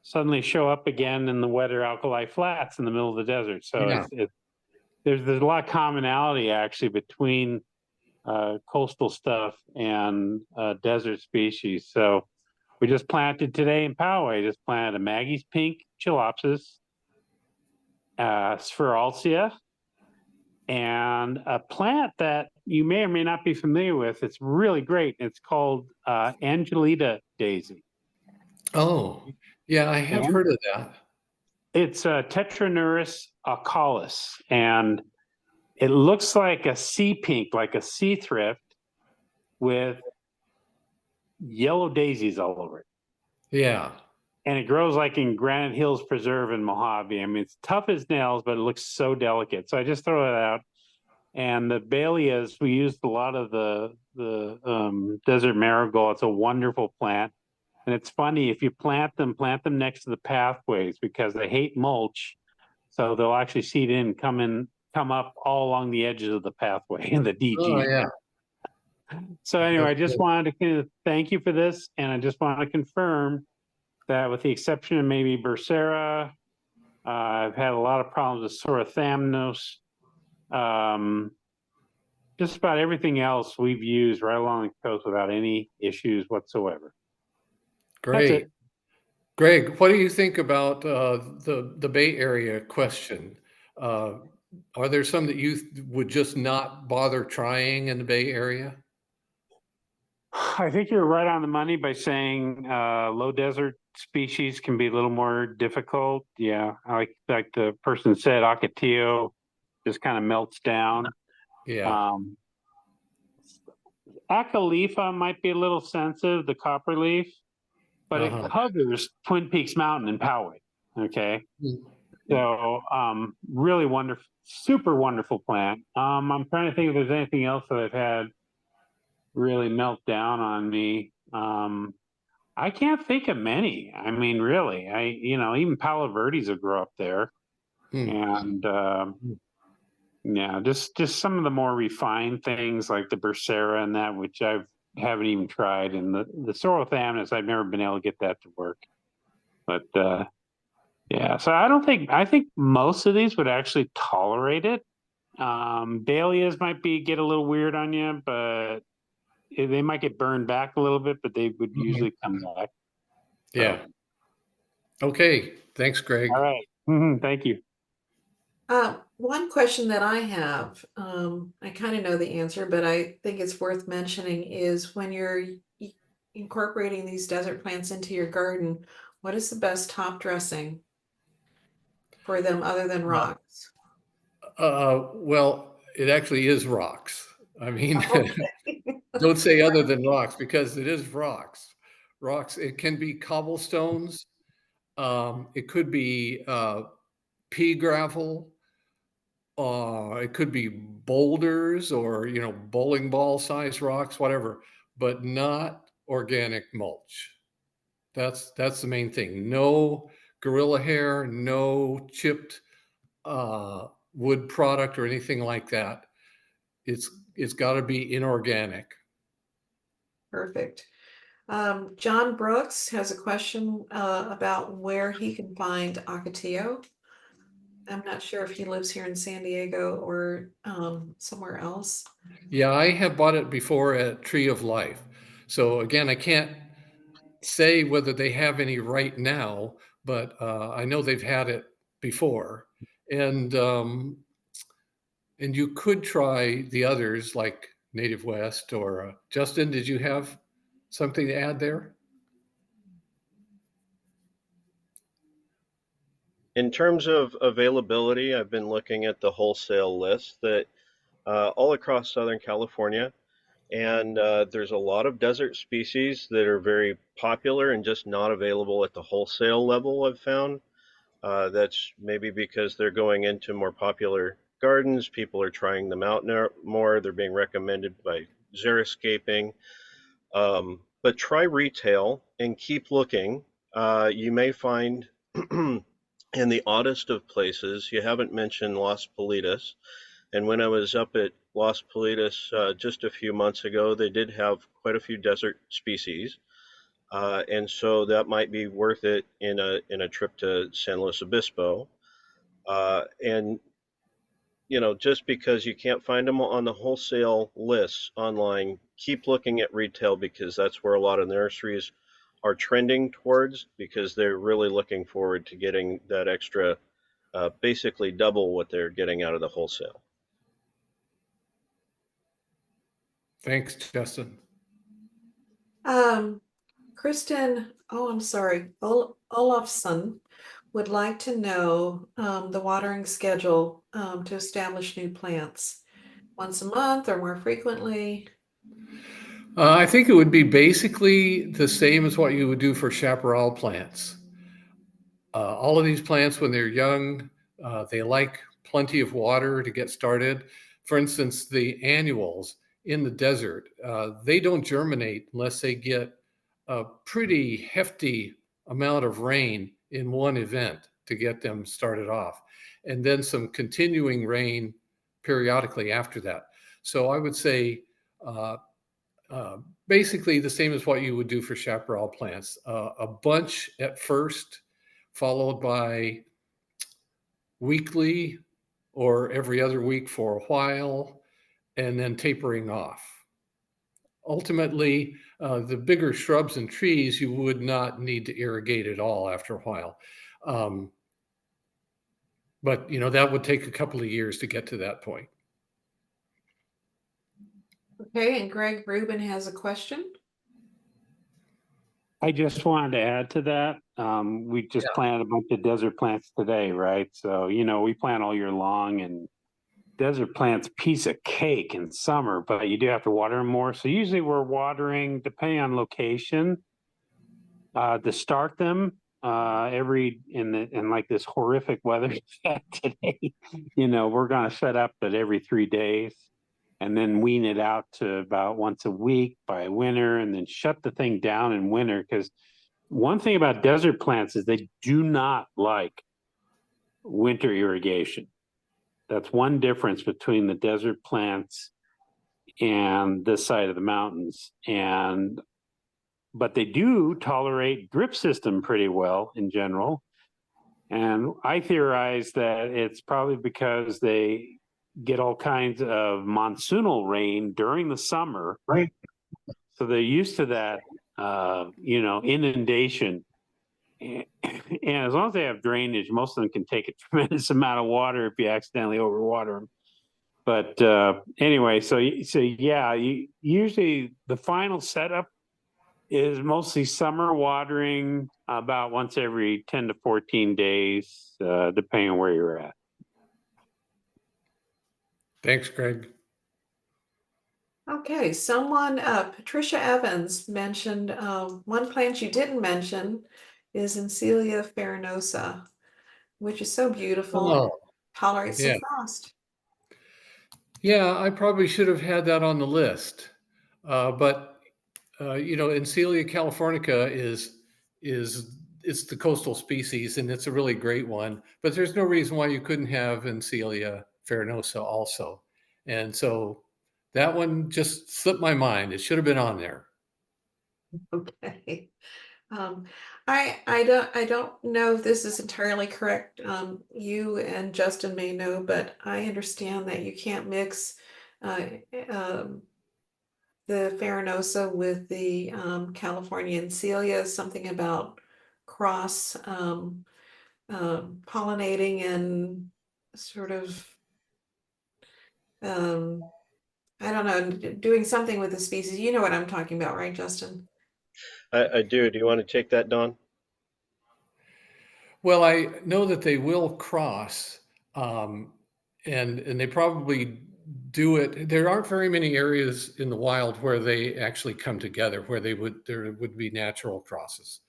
Speaker 4: suddenly show up again in the wetter alkali flats in the middle of the desert. So
Speaker 2: Yeah.
Speaker 4: there's a lot of commonality actually between coastal stuff and desert species. So we just planted today in Poway, just planted a Maggie's pink Chelopsis, Spheralcia, and a plant that you may or may not be familiar with. It's really great. It's called Angelita daisy.
Speaker 2: Oh, yeah, I have heard of that.
Speaker 4: It's Tetraneurus aucalis, and it looks like a sea pink, like a sea thrift, with yellow daisies all over it.
Speaker 2: Yeah.
Speaker 4: And it grows like in Granite Hills Preserve in Mojave. I mean, it's tough as nails, but it looks so delicate. So I just throw it out. And the Baileys, we used a lot of the desert marigold. It's a wonderful plant. And it's funny, if you plant them next to the pathways because they hate mulch. So they'll actually seed in, come up all along the edges of the pathway in the DG.
Speaker 2: Oh, yeah.
Speaker 4: So anyway, I just
Speaker 2: That's
Speaker 4: wanted to thank you for this. And I just want to confirm that with the exception of maybe Bursera, I've had a lot of problems with Sorothamnos. Just about everything else we've used right along the coast without any issues whatsoever.
Speaker 2: great.
Speaker 4: That's it.
Speaker 2: Greg, what do you think about the Bay Area question? Are there some that you would just not bother trying in the Bay Area?
Speaker 4: I think you're right on the money by saying low desert species can be a little more difficult. Yeah, like the person said, Ocotillo just kind of melts down.
Speaker 2: Yeah.
Speaker 4: Acalifa might be a little sensitive, the copperleaf, but it covers Twin Peaks Mountain in Poway. Okay. So really wonderful, super wonderful plant. I'm trying to think if there's anything else that I've had really melt down on me. I can't think of many. I mean, really, even Palo Verdes will grow up there. And yeah, just some of the more refined things like the Bursera and that, which I haven't even tried, and the Sorothamnus, I've never been able to get that to work. But yeah, so I think most of these would actually tolerate it. Dahlias might get a little weird on you, but they might get burned back a little bit, but they would usually come back.
Speaker 2: Yeah. Okay. Thanks, Greg.
Speaker 4: All right. Thank you.
Speaker 1: One question that I have, I kind of know the answer, but I think it's worth mentioning is when you're incorporating these desert plants into your garden, what is the best top dressing for them other than rocks?
Speaker 2: Well, it actually is rocks. I mean,
Speaker 1: Okay.
Speaker 2: don't say other than rocks because it is rocks. Rocks, it can be cobblestones. It could be pea gravel. It could be boulders or, bowling ball size rocks, whatever, but not organic mulch. That's the main thing. No gorilla hair, no chipped wood product or anything like that. It's got to be inorganic.
Speaker 1: Perfect. John Brooks has a question about where he can find Ocotillo. I'm not sure if he lives here in San Diego or somewhere else.
Speaker 2: Yeah, I have bought it before at Tree of Life. So again, I can't say whether they have any right now, but I know they've had it before. And you could try the others like Native West or Justin, did you have something to add there?
Speaker 5: In terms of availability, I've been looking at the wholesale list that all across Southern California, and there's a lot of desert species that are very popular and just not available at the wholesale level, I've found. That's maybe because they're going into more popular gardens, people are trying them out more, they're being recommended by xeriscaping. But try retail and keep looking. You may find in the oddest of places, you haven't mentioned Las Politas. And when I was up at Las Politas just a few months ago, they did have quite a few desert species. And so that might be worth it in a trip to San Luis Obispo. And just because you can't find them on the wholesale lists online, keep looking at retail because that's where a lot of nurseries are trending towards because they're really looking forward to getting that extra, basically double what they're getting out of the wholesale.
Speaker 2: Thanks, Justin.
Speaker 1: Kristen, I'm sorry, Olafson would like to know the watering schedule to establish new plants. Once a month or more frequently?
Speaker 2: I think it would be basically the same as what you would do for chaparral plants. All of these plants, when they're young, they like plenty of water to get started. For instance, the annuals in the desert, they don't germinate unless they get a pretty hefty amount of rain in one event to get them started off, and then some continuing rain periodically after that. So I would say basically the same as what you would do for chaparral plants. A bunch at first, followed by weekly or every other week for a while, and then tapering off. Ultimately, the bigger shrubs and trees, you would not need to irrigate at all after a while. But that would take a couple of years to get to that point.
Speaker 1: Okay, and Greg Rubin has a question.
Speaker 4: I just wanted to add to that. We just planted a bunch of desert plants today, right? So, we plant all year long and desert plants piece of cake in summer, but you do have to water them more. So usually we're watering, depending on location, to start them in like this horrific weather today. We're going to set up at every 3 days and then wean it out to about once a week by winter and then shut the thing down in winter. Because one thing about desert plants is they do not like winter irrigation. That's one difference between the desert plants and this side of the mountains. But they do tolerate drip system pretty well in general. And I theorize that it's probably because they get all kinds of monsoonal rain during the summer. Right. So they're used to that, inundation. And as long as they have drainage, most of them can take a tremendous amount of water if you accidentally overwater them. But anyway, so yeah, usually the final setup is mostly summer watering about once every 10 to 14 days, depending on where you're at.
Speaker 2: Thanks, Greg.
Speaker 1: Okay, Patricia Evans mentioned one plant you didn't mention is Encinitas farinosa, which is so beautiful,
Speaker 2: Oh,
Speaker 1: tolerates
Speaker 2: yeah.
Speaker 1: the frost.
Speaker 2: Yeah, I probably should have had that on the list. But Encilia californica it's the coastal species, and it's a really great one. But there's no reason why you couldn't have Encilia farinosa also. And so that one just slipped my mind. It should have been on there.
Speaker 1: Okay. I don't know if this is entirely correct. You and Justin may know, but I understand that you can't mix uh, um, the farinosa with the California Encilia, something about cross pollinating and sort of I don't know, doing something with the species. You know what I'm talking about, right, Justin?
Speaker 5: I do. Do you want to take that, Don?
Speaker 2: Well, I know that they will cross, and they probably do it. There aren't very many areas in the wild where they actually come together, where there would be natural crosses.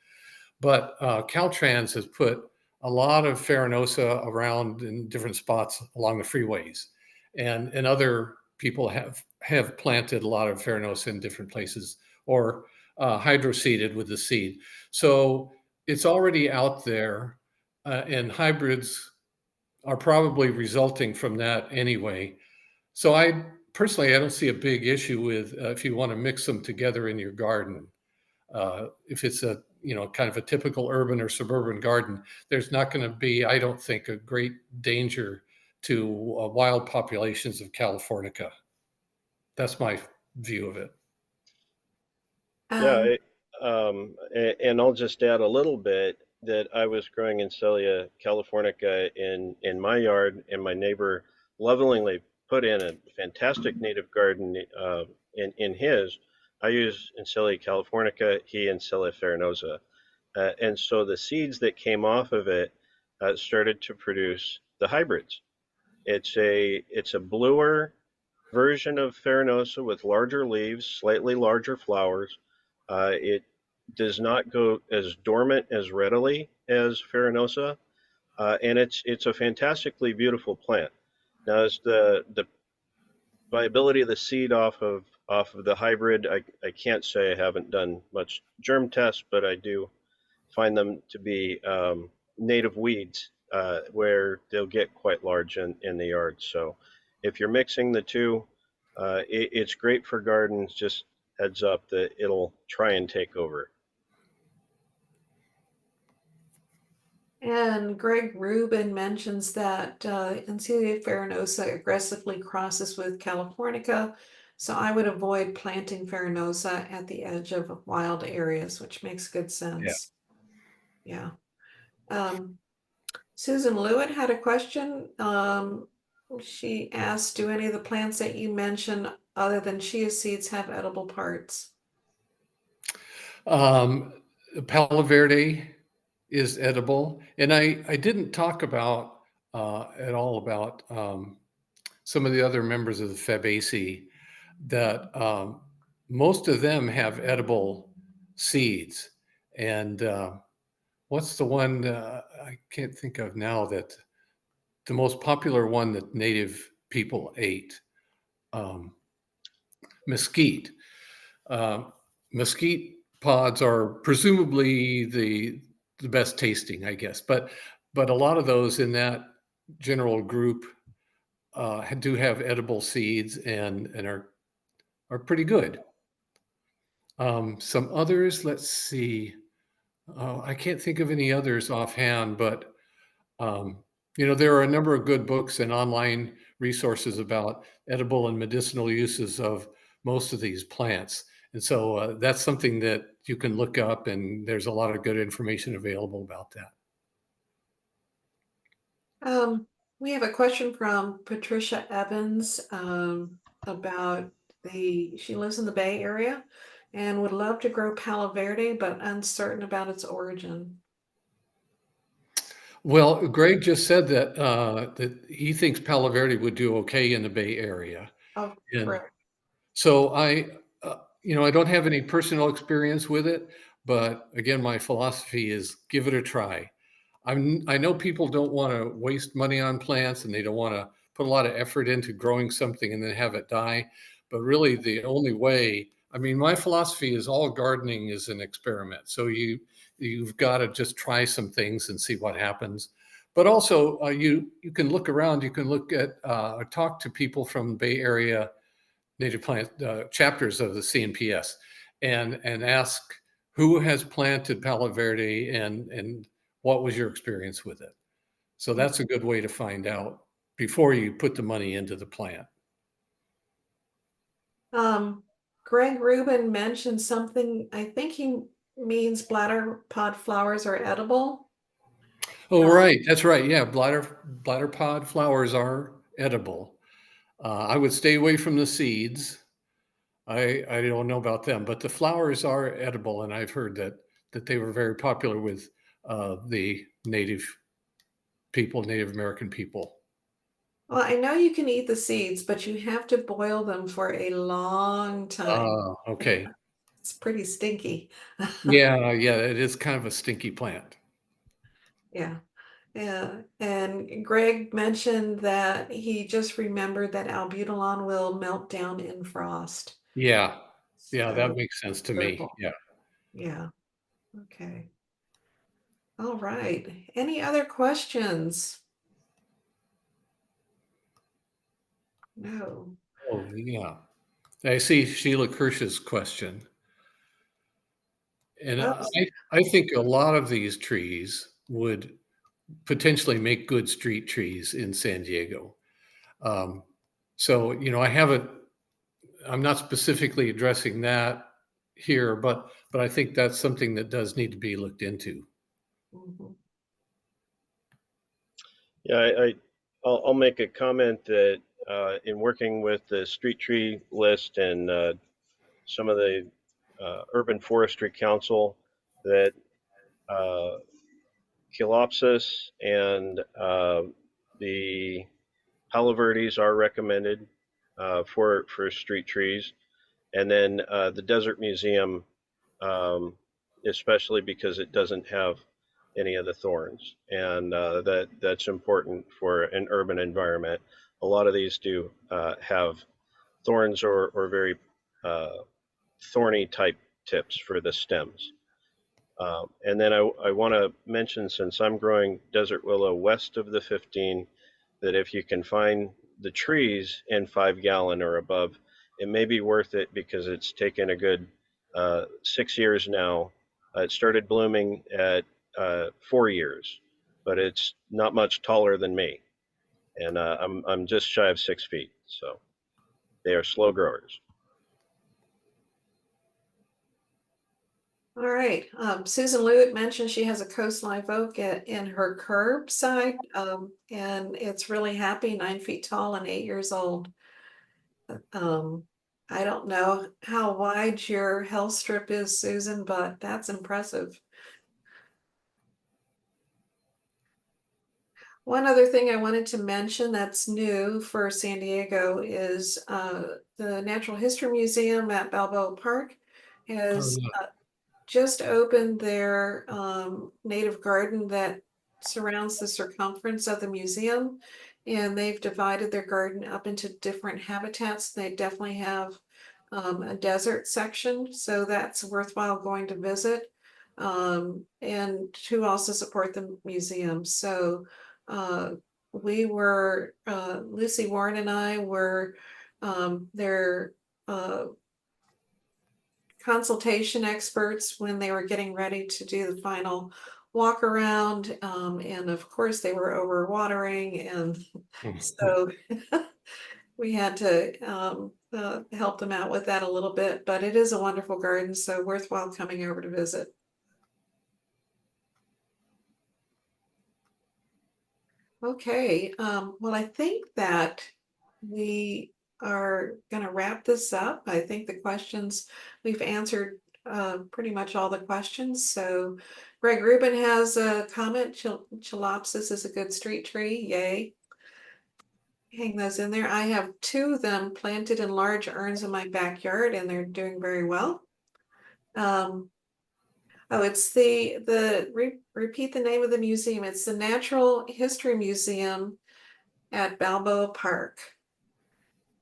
Speaker 2: But Caltrans has put a lot of farinosa around in different spots along the freeways, and other people have planted a lot of farinosa in different places, or hydroseeded with the seed. So it's already out there, and hybrids are probably resulting from that anyway. So I don't see a big issue with if you want to mix them together in your garden. If it's a kind of a typical urban or suburban garden, there's not going to be, I don't think, a great danger to wild populations of Californica. That's my view of it.
Speaker 5: Yeah, and I'll just add a little bit that I was growing Encilia californica in my yard, and my neighbor lovingly put in a fantastic native garden in his. I use Encilia californica, he Encilia farinosa, and so the seeds that came off of it started to produce the hybrids. It's a bluer version of farinosa with larger leaves, slightly larger flowers. It does not go as dormant as readily as farinosa, and it's a fantastically beautiful plant. Now, as the viability of the seed off of the hybrid, I can't say. I haven't done much germ tests, but I do find them to be native weeds where they'll get quite large in the yard. So if you're mixing the two, it's great for gardens. Just heads up that it'll try and take over.
Speaker 1: And Greg Rubin mentions that Encilia farinosa aggressively crosses with Californica, so I would avoid planting farinosa at the edge of wild areas, which makes good sense. Yeah. Susan Lewitt had a question. She asked, do any of the plants that you mentioned other than chia seeds have edible parts?
Speaker 2: Palo Verde is edible, and I didn't talk about at all about some of the other members of the Fabaceae that most of them have edible seeds. And what's the one I can't think of now, that the most popular one that native people ate? Mesquite. Mesquite pods are presumably the best tasting, I guess. But but a lot of those in that general group do have edible seeds and are pretty good. Some others, let's see. I can't think of any others offhand, but there are a number of good books and online resources about edible and medicinal uses of most of these plants. And so that's something that you can look up, and there's a lot of good information available about that.
Speaker 1: We have a question from Patricia Evans about she lives in the Bay Area and would love to grow Palo Verde, but uncertain about its origin.
Speaker 2: Well, Greg just said that he thinks Palo Verde would do okay in the Bay Area.
Speaker 1: Oh,
Speaker 2: And
Speaker 1: correct.
Speaker 2: so I don't have any personal experience with it, but again, my philosophy is give it a try. I know people don't want to waste money on plants, and they don't want to put a lot of effort into growing something and then have it die. But really, the only way, my philosophy is all gardening is an experiment. So you've got to just try some things and see what happens. But also, you can look around. You can look at talk to people from Bay Area native plant chapters of the CNPS, and ask who has planted Palo Verde and what was your experience with it. So that's a good way to find out before you put the money into the plant.
Speaker 1: Greg Rubin mentioned something. I think he means bladder pod flowers are edible.
Speaker 2: Oh, right. That's right. Yeah. Bladder pod flowers are edible. I would stay away from the seeds. I don't know about them, but the flowers are edible. And I've heard that they were very popular with the Native American people.
Speaker 1: Well, I know you can eat the seeds, but you have to boil them for a long time.
Speaker 2: Okay.
Speaker 1: It's pretty stinky.
Speaker 2: Yeah. It is kind of a stinky plant.
Speaker 1: Yeah. Yeah. And Greg mentioned that he just remembered that albuterol will melt down in frost.
Speaker 2: Yeah. Yeah. That
Speaker 1: So,
Speaker 2: makes sense to me.
Speaker 1: purple.
Speaker 2: Yeah.
Speaker 1: Yeah. Okay. All right. Any other questions? No.
Speaker 2: Oh, yeah. I see Sheila Kirsch's question. And
Speaker 1: Oops.
Speaker 2: I think a lot of these trees would potentially make good street trees in San Diego. So, I'm not specifically addressing that here, but I think that's something that does need to be looked into.
Speaker 1: Mhm.
Speaker 5: Yeah, I'll make a comment that in working with the street tree list and some of the urban forestry council, that uh, Calopsis and the Palo Verdes are recommended for street trees, and then the Desert Museum, especially because it doesn't have any of the thorns, and that's important for an urban environment. A lot of these do have thorns or very thorny type tips for the stems. And then I want to mention, since I'm growing desert willow west of the 15, that if you can find the trees in 5-gallon or above, it may be worth it because it's taken a good 6 years now. It started blooming at 4 years, but it's not much taller than me, and I'm just shy of 6 feet. So they are slow growers.
Speaker 1: All right. Susan Lewitt mentioned she has a coast live oak in her curbside, and it's really happy, 9 feet tall and 8 years old. I don't know how wide your health strip is, Susan, but that's impressive. One other thing I wanted to mention that's new for San Diego is the Natural History Museum at Balboa Park has just opened their native garden that surrounds the circumference of the museum. And they've divided their garden up into different habitats. They definitely have a desert section, so that's worthwhile going to visit. and to also support the museum. So we were, Lucy Warren and I were their consultation experts when they were getting ready to do the final walk around. And of course they were overwatering, and so we had to help them out with that a little bit, but it is a wonderful garden, so worthwhile coming over to visit. Okay, well, I think that we are going to wrap this up. I think the questions, we've answered pretty much all the questions. So Greg Rubin has a comment. Chalopsis is a good street tree. Yay. Hang those in there. I have 2 of them planted in large urns in my backyard, and they're doing very well. Oh, it's repeat the name of the museum. It's the Natural History Museum at Balboa Park.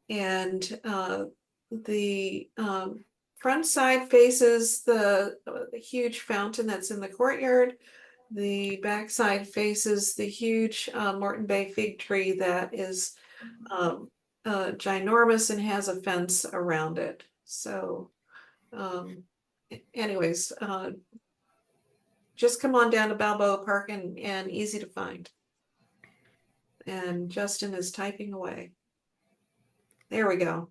Speaker 1: And the front side faces the huge fountain that's in the courtyard. The back side faces the huge Morton Bay fig tree that is ginormous and has a fence around it. So anyways, just come on down to Balboa Park, and easy to find. And Justin is typing away. There we go.